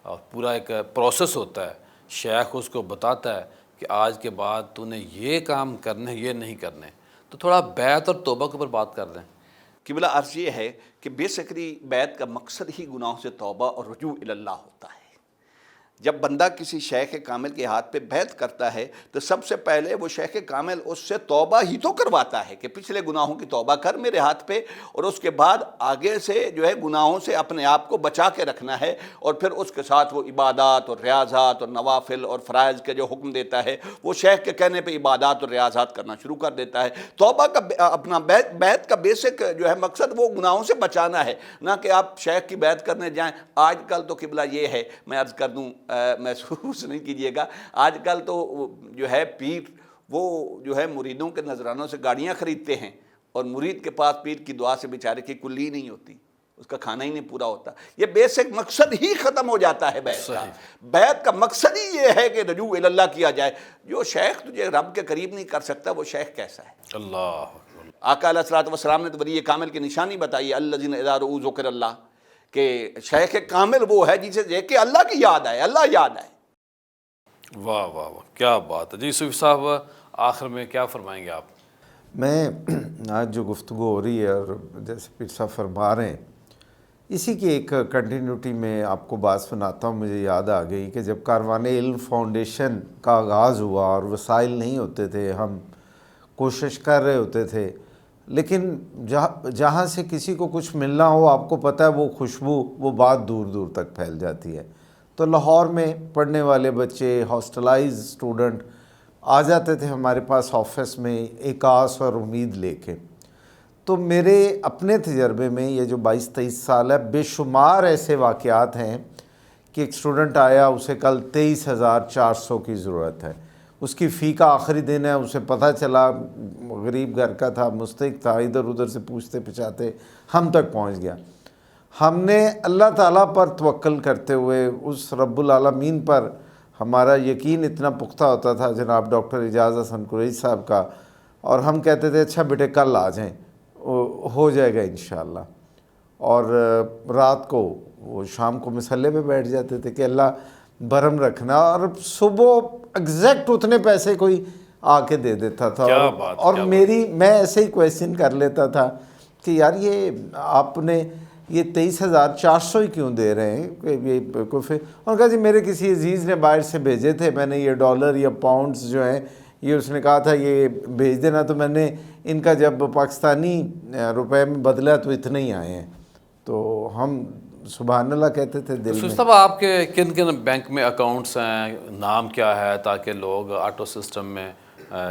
اور پورا ایک پروسیس ہوتا ہے, شیخ اس کو بتاتا ہے کہ آج کے بعد تو نے یہ کام کرنے یہ نہیں کرنے. تو تھوڑا بیعت اور توبہ کے اوپر بات کر دیں. قبلہ عرض یہ ہے کہ بیسکلی بیعت کا مقصد ہی گناہوں سے توبہ اور رجوع اللہ ہوتا ہے. جب بندہ کسی شیخ کامل کے ہاتھ پہ بیعت کرتا ہے تو سب سے پہلے وہ شیخ کامل اس سے توبہ ہی تو کرواتا ہے کہ پچھلے گناہوں کی توبہ کر میرے ہاتھ پہ, اور اس کے بعد آگے سے جو ہے گناہوں سے اپنے آپ کو بچا کے رکھنا ہے, اور پھر اس کے ساتھ وہ عبادات اور ریاضات اور نوافل اور فرائض کے جو حکم دیتا ہے وہ شیخ کے کہنے پہ عبادات اور ریاضات کرنا شروع کر دیتا ہے. توبہ کا اپنا بیعت کا بیسک جو ہے مقصد وہ گناہوں سے بچانا ہے, نہ کہ آپ شیخ کی بیعت کرنے جائیں. آج کل تو قبلہ یہ ہے, میں عرض کر دوں محسوس نہیں کیجئے گا, آج کل تو جو ہے پیر وہ جو ہے مریدوں کے نذرانوں سے گاڑیاں خریدتے ہیں اور مرید کے پاس پیر کی دعا سے بیچارے کی کلی نہیں ہوتی, اس کا کھانا ہی نہیں پورا ہوتا. یہ بیسک مقصد ہی ختم ہو جاتا ہے بیعت کا. بیعت کا مقصد ہی یہ ہے کہ رجوع اللہ کیا جائے. جو شیخ تجھے رب کے قریب نہیں کر سکتا وہ شیخ کیسا ہے؟ اللہ. آقا علیہ الصلوۃ والسلام نے تو ولی کامل کی نشانی بتائی الذین اذا رؤوا ذکر اللہ, کہ شیخ کامل وہ ہے جسے دیکھ کے اللہ کی یاد آئے، اللہ یاد آئے۔ واہ واہ واہ، کیا بات ہے جی۔ صوفی صاحب آخر میں کیا فرمائیں گے آپ؟ میں آج جو گفتگو ہو رہی ہے اور جیسے پیر صاحب فرما رہے ہیں، اسی کی ایک کنٹینیوٹی میں آپ کو بات سناتا ہوں۔ مجھے یاد آ گئی کہ جب کاروان علم فاؤنڈیشن کا آغاز ہوا اور وسائل نہیں ہوتے تھے، ہم کوشش کر رہے ہوتے تھے، لیکن جہاں سے کسی کو کچھ ملنا ہو، آپ کو پتہ ہے وہ خوشبو، وہ بات دور دور تک پھیل جاتی ہے۔ تو لاہور میں پڑھنے والے بچے، ہاسٹلائز اسٹوڈنٹ آ جاتے تھے ہمارے پاس آفس میں ایک آس اور امید لے کے۔ تو میرے اپنے تجربے میں یہ جو 22-23 سال ہے، بے شمار ایسے واقعات ہیں کہ ایک اسٹوڈنٹ آیا، اسے کل 23,400 کی ضرورت ہے، اس کی فی کا آخری دن ہے، اسے پتہ چلا، غریب گھر کا تھا، مستحق تھا، ادھر ادھر سے پوچھتے پچھاتے ہم تک پہنچ گیا۔ ہم نے اللہ تعالیٰ پر توکل کرتے ہوئے، اس رب العالمین پر ہمارا یقین اتنا پختہ ہوتا تھا، جناب ڈاکٹر اعجاز حسن قریشی صاحب کا، اور ہم کہتے تھے اچھا بیٹے کل آ جائیں، ہو جائے گا انشاءاللہ۔ اور رات کو وہ شام کو مصلے پہ بیٹھ جاتے تھے کہ اللہ برہم رکھنا، اور صبح ایگزیکٹ اتنے پیسے کوئی آ کے دے دیتا تھا۔ کیا بات، اور کیا میں ایسے ہی کویسچن کر لیتا تھا کہ یار یہ آپ نے یہ 23,400 ہی کیوں دے رہے ہیں کہ یہ کوئی، اور کہا جی میرے کسی عزیز نے باہر سے بھیجے تھے، میں نے یہ ڈالر یا پاؤنڈز جو ہیں یہ اس نے کہا تھا یہ بھیج دینا، تو میں نے ان کا جب پاکستانی روپے میں بدلا تو اتنے ہی آئے ہیں۔ تو ہم سبحان اللہ کہتے تھے دل صوفی میں۔ صاحب آپ کے کن کن بینک میں اکاؤنٹس ہیں، نام کیا ہے، تاکہ لوگ آٹو سسٹم میں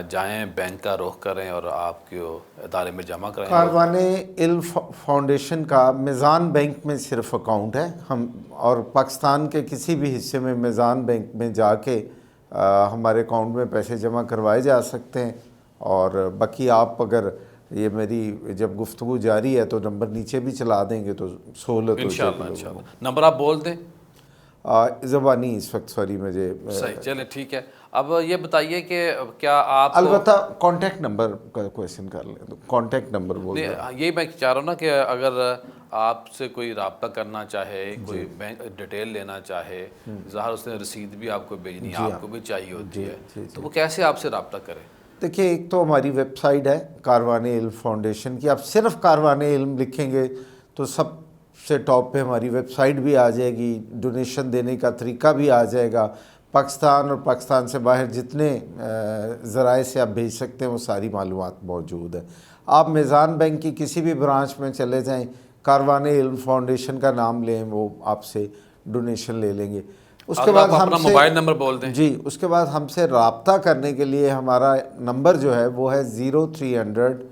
جائیں، بینک کا رخ کریں اور آپ کے ادارے میں جمع کریں؟ کاروان علم فاؤنڈیشن کا میزان بینک میں صرف اکاؤنٹ ہے، ہم اور پاکستان کے کسی بھی حصے میں میزان بینک میں جا کے ہمارے اکاؤنٹ میں پیسے جمع کروائے جا سکتے ہیں۔ اور باقی آپ اگر یہ میری جب گفتگو جاری ہے تو نمبر نیچے بھی چلا دیں گے تو سہولت ہو جائے گی۔ انشاءاللہ نمبر آپ بول دیں۔ زبانی اس وقت سوری مجھے صحیح، چلیں ٹھیک ہے۔ اب یہ بتائیے کہ کیا آپ البتہ کانٹیکٹ نمبر کا کویشچن کر لیں تو کانٹیکٹ نمبر بول دیں۔ یہی میں چاہ رہا ہوں نا کہ اگر آپ سے کوئی رابطہ کرنا چاہے، کوئی بینک ڈیٹیل لینا چاہے، ظاہر اس نے رسید بھی آپ کو بھیجنی ہے، آپ کو بھی چاہیے ہوتی ہے، تو وہ کیسے آپ سے رابطہ کرے؟ دیکھیے ایک تو ہماری ویب سائٹ ہے کاروان علم فاؤنڈیشن کی، آپ صرف کاروان علم لکھیں گے تو سب سے ٹاپ پہ ہماری ویب سائٹ بھی آ جائے گی، ڈونیشن دینے کا طریقہ بھی آ جائے گا، پاکستان اور پاکستان سے باہر جتنے ذرائع سے آپ بھیج سکتے ہیں وہ ساری معلومات موجود ہے۔ آپ میزان بینک کی کسی بھی برانچ میں چلے جائیں، کاروان علم فاؤنڈیشن کا نام لیں، وہ آپ سے ڈونیشن لے لیں گے۔ اس کے بعد اپنا موبائل نمبر بول دیں۔ جی، اس کے بعد ہم سے رابطہ کرنے کے لیے ہمارا نمبر جو ہے وہ ہے 0300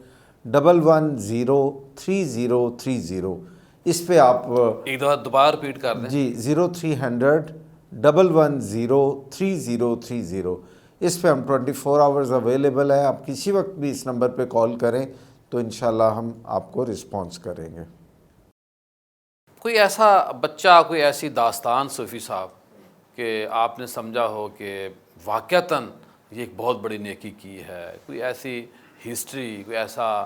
1103030۔ اس پہ آپ ایک دفعہ دوبارہ ریپیٹ کر دیں۔ جی 0300 1103030۔ اس پہ ہم 24 آورز اویلیبل ہے، آپ کسی وقت بھی اس نمبر پہ کال کریں تو انشاءاللہ ہم آپ کو رسپانس کریں گے۔ کوئی ایسا بچہ، کوئی ایسی داستان صوفی صاحب کہ آپ نے سمجھا ہو کہ واقعتاً یہ ایک بہت بڑی نیکی کی ہے، کوئی ایسی ہسٹری، کوئی ایسا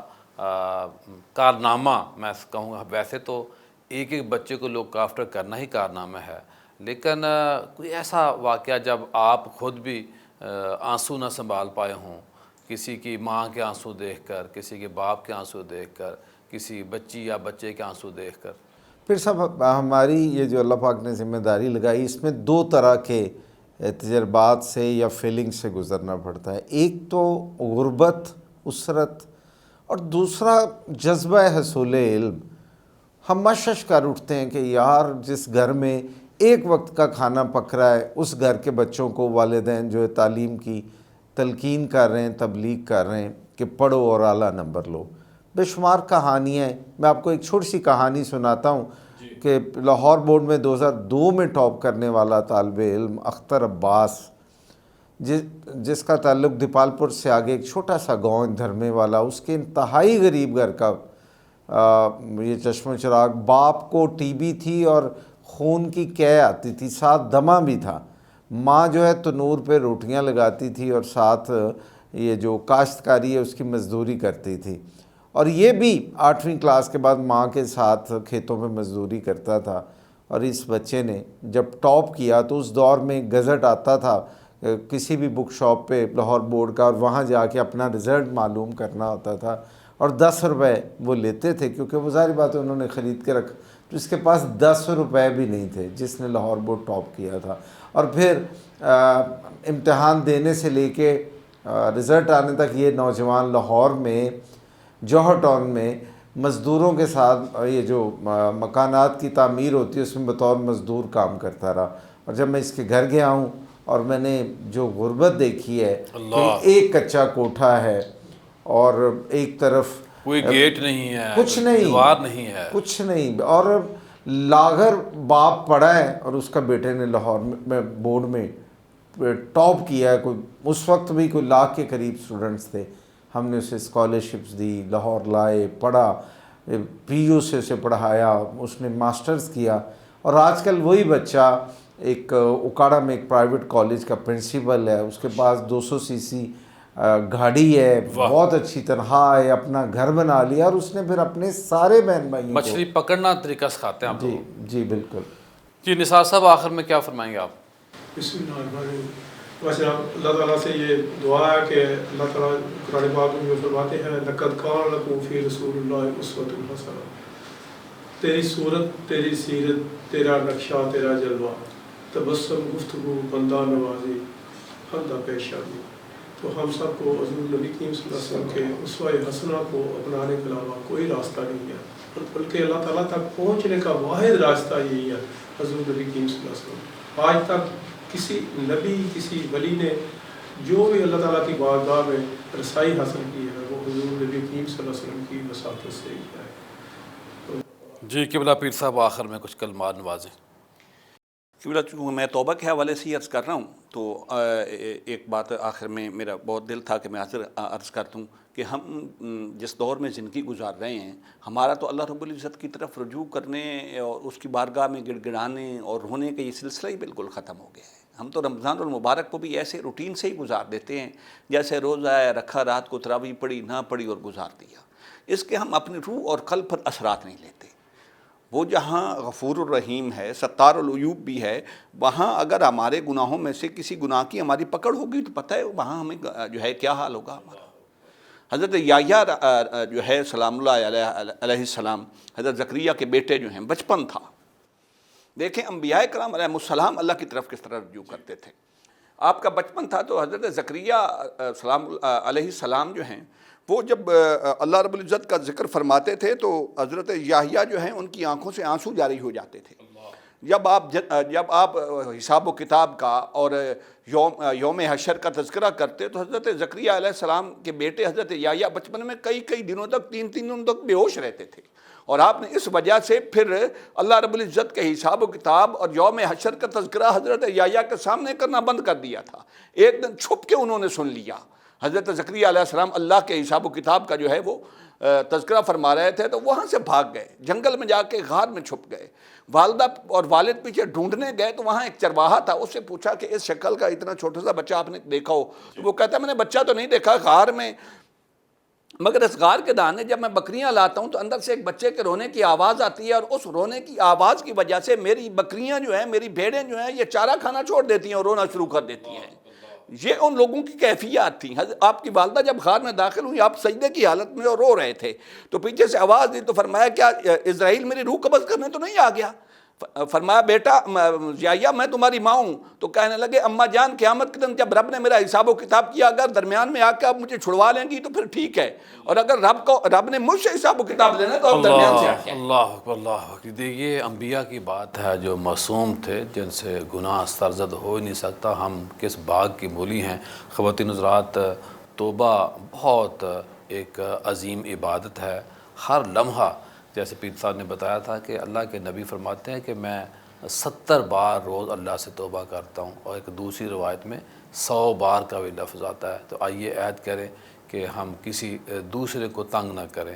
کارنامہ میں کہوں گا، ویسے تو ایک ایک بچے کو لوک آفٹر کرنا ہی کارنامہ ہے، لیکن کوئی ایسا واقعہ جب آپ خود بھی آنسو نہ سنبھال پائے ہوں، کسی کی ماں کے آنسو دیکھ کر، کسی کے باپ کے آنسو دیکھ کر، کسی بچی یا بچے کے آنسو دیکھ کر؟ پھر صاحب ہماری یہ جو اللہ پاک نے ذمہ داری لگائی، اس میں دو طرح کے تجربات سے یا فیلنگ سے گزرنا پڑتا ہے۔ ایک تو غربت، اسرت، اور دوسرا جذبہ حصول علم۔ ہم مشش کر اٹھتے ہیں کہ یار جس گھر میں ایک وقت کا کھانا پک رہا ہے، اس گھر کے بچوں کو والدین جو ہے تعلیم کی تلقین کر رہے ہیں، تبلیغ کر رہے ہیں کہ پڑھو اور اعلیٰ نمبر لو۔ بے شمار کہانیاں ہیں، میں آپ کو ایک چھوٹی سی کہانی سناتا ہوں کہ لاہور بورڈ میں 2002 میں ٹاپ کرنے والا طالب علم اختر عباس، جس کا تعلق دیپال پور سے آگے ایک چھوٹا سا گاؤں دھرمے والا، اس کے انتہائی غریب گھر کا یہ چشم و چراغ، باپ کو ٹی بی تھی اور خون کی قے آتی تھی، ساتھ دمہ بھی تھا، ماں جو ہے تنور پہ روٹیاں لگاتی تھی اور ساتھ یہ جو کاشتکاری ہے اس کی مزدوری کرتی تھی، اور یہ بھی 8ویں کلاس کے بعد ماں کے ساتھ کھیتوں میں مزدوری کرتا تھا. اور اس بچے نے جب ٹاپ کیا تو اس دور میں گزٹ آتا تھا کسی بھی بک شاپ پہ لاہور بورڈ کا، اور وہاں جا کے اپنا رزلٹ معلوم کرنا ہوتا تھا، اور 10 روپے وہ لیتے تھے کیونکہ وہ ظاہر بات ہے انہوں نے خرید کے رکھ، تو اس کے پاس 10 روپے بھی نہیں تھے جس نے لاہور بورڈ ٹاپ کیا تھا. اور پھر امتحان دینے سے لے کے رزلٹ آنے تک یہ نوجوان لاہور میں جوہر ٹاؤن میں مزدوروں کے ساتھ یہ جو مکانات کی تعمیر ہوتی ہے اس میں بطور مزدور کام کرتا رہا. اور جب میں اس کے گھر گیا ہوں اور میں نے جو غربت دیکھی ہے کہ ایک کچا کوٹھا ہے اور ایک طرف کوئی گیٹ نہیں ہے، کچھ نہیں، دیوار نہیں ہے، کچھ نہیں، اور لاغر باپ پڑھا ہے اور اس کا بیٹے نے لاہور میں بورڈ میں ٹاپ کیا ہے. کوئی اس وقت بھی کوئی 1,00,000 کے قریب اسٹوڈنٹس تھے. ہم نے اسے اسکالرشپس دی، لاہور لائے، پڑھا، پی یو سے اسے پڑھایا، اس نے ماسٹرز کیا. اور آج کل وہی بچہ ایک اکاڑا میں ایک پرائیویٹ کالج کا پرنسپل ہے، اس کے پاس 200 سی سی گاڑی ہے، بہت اچھی تنخواہ ہے، اپنا گھر بنا لیا، اور اس نے پھر اپنے سارے بہن بھائیوں کو مچھلی پکڑنا طریقہ سکھاتے ہیں آپ جی لوگ. جی بالکل. جی نثار صاحب آخر میں کیا فرمائیں گے آپ؟ بسم اللہ الرحمن الرحیم. ویسے اللہ تعالیٰ سے یہ دعا ہے کہ اللہ تعالیٰ قرآن پاک میں جو فرماتے ہیں لقد کان لکم فی رسول اللہ اسوۃ حسنہ، تیری صورت، تیری سیرت، تیرا نقشہ، تیرا جلوہ، تبسم، گفتگو، بندہ نوازی، خندہ پیشانی. تو ہم سب کو حضور نبی کریم صلی اللہ علیہ وسلم کے اسوہ حسنہ کو اپنانے کے علاوہ کوئی راستہ نہیں ہے، بلکہ اللہ تعالیٰ تک پہنچنے کا واحد راستہ یہی ہے حضور نبی کریم صلی اللہ علیہ وسلم. آج تک کسی نبی، کسی ولی نے جو بھی اللہ تعالیٰ کی بارگاہ میں رسائی حاصل کی ہے وہ حضور نبی کریم صلی اللہ علیہ وسلم کی وساطت سے ہی ہے. جی قبلہ پیر صاحب آخر میں کچھ کلمات نوازیں. قبلہ چونکہ میں توبہ کے حوالے سے ہی عرض کر رہا ہوں تو ایک بات آخر میں میرا بہت دل تھا کہ میں عرض کر دوں کہ ہم جس دور میں زندگی گزار رہے ہیں، ہمارا تو اللہ رب العزت کی طرف رجوع کرنے اور اس کی بارگاہ میں گڑ گڑانے اور رونے کا یہ سلسلہ ہی بالکل ختم ہو گیا ہے. ہم تو رمضان المبارک کو بھی ایسے روٹین سے ہی گزار دیتے ہیں جیسے روزہ ہے رکھا، رات کو تراویح پڑھی، نہ پڑھی اور گزار دیا. اس کے ہم اپنی روح اور قلب پر اثرات نہیں لیتے. وہ جہاں غفور الرحیم ہے، ستار العیوب بھی ہے، وہاں اگر ہمارے گناہوں میں سے کسی گناہ کی ہماری پکڑ ہوگی تو پتہ ہے وہاں ہمیں جو ہے کیا حال ہوگا ہمارا. حضرت یحییٰ جو ہے سلام اللہ علیہ السلام، حضرت زکریا کے بیٹے جو ہیں، بچپن تھا. دیکھیں انبیاء کرام علیہ السلام اللہ کی طرف کس طرح رجوع کرتے تھے. آپ کا بچپن تھا تو حضرت زکریا سلام علیہ السلام جو ہیں وہ جب اللہ رب العزت کا ذکر فرماتے تھے تو حضرت یحییٰ جو ہیں ان کی آنکھوں سے آنسو جاری ہو جاتے تھے. جب آپ حساب و کتاب کا اور یوم حشر کا تذکرہ کرتے تو حضرت زکریا علیہ السلام کے بیٹے حضرت یحییٰ بچپن میں کئی دنوں تک 3 دنوں تک بے ہوش رہتے تھے. اور آپ نے اس وجہ سے پھر اللہ رب العزت کے حساب و کتاب اور یوم حشر کا تذکرہ حضرت یحییٰ کے سامنے کرنا بند کر دیا تھا. ایک دن چھپ کے انہوں نے سن لیا. حضرت زکریا علیہ السلام اللہ کے حساب و کتاب کا جو ہے وہ تذکرہ فرما رہے تھے تو وہاں سے بھاگ گئے، جنگل میں جا کے غار میں چھپ گئے. والدہ اور والد پیچھے ڈھونڈنے گئے تو وہاں ایک چرواہا تھا. اس سے پوچھا کہ اس شکل کا اتنا چھوٹا سا بچہ آپ نے دیکھا ہو؟ تو وہ کہتا ہے میں نے بچہ تو نہیں دیکھا غار میں، مگر اس غار کے دانے جب میں بکریاں لاتا ہوں تو اندر سے ایک بچے کے رونے کی آواز آتی ہے، اور اس رونے کی آواز کی وجہ سے میری بکریاں جو ہیں، میری بھیڑیں جو ہیں، یہ چارہ کھانا چھوڑ دیتی ہیں اور رونا شروع کر دیتی ہیں. یہ ان لوگوں کی کیفیات تھیں. آپ کی والدہ جب غار میں داخل ہوئی، آپ سجدے کی حالت میں اور رو رہے تھے تو پیچھے سے آواز دی تو فرمایا کیا اسرائیل میری روح قبض کرنے تو نہیں آ گیا؟ فرمایا بیٹا یحییٰ میں تمہاری ماں ہوں. تو کہنے لگے اماں جان قیامت کے دن جب رب نے میرا حساب و کتاب کیا، اگر درمیان میں آ کے آپ مجھے چھڑوا لیں گی تو پھر ٹھیک ہے، اور اگر رب نے مجھ سے حساب و کتاب لینا تو آپ درمیان سے آ کے. اللہ اکبر، اللہ اکبر. یہ انبیاء کی بات ہے جو معصوم تھے، جن سے گناہ سرزد ہو ہی نہیں سکتا. ہم کس باغ کی مولی ہیں. خواتین حضرات، توبہ بہت ایک عظیم عبادت ہے. ہر لمحہ جیسے پیر صاحب نے بتایا تھا کہ اللہ کے نبی فرماتے ہیں کہ میں 70 بار روز اللہ سے توبہ کرتا ہوں، اور ایک دوسری روایت میں 100 بار کا بھی لفظ آتا ہے. تو آئیے عہد کریں کہ ہم کسی دوسرے کو تنگ نہ کریں،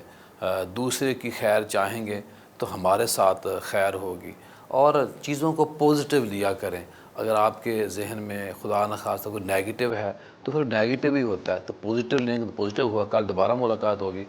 دوسرے کی خیر چاہیں گے تو ہمارے ساتھ خیر ہوگی، اور چیزوں کو پوزیٹیو لیا کریں. اگر آپ کے ذہن میں خدا نخواستہ کوئی نیگیٹو ہے تو پھر نیگیٹو ہی ہوتا ہے، تو پوزیٹیو لیں گے تو پوزیٹیو ہوا. کل دوبارہ ملاقات ہوگی.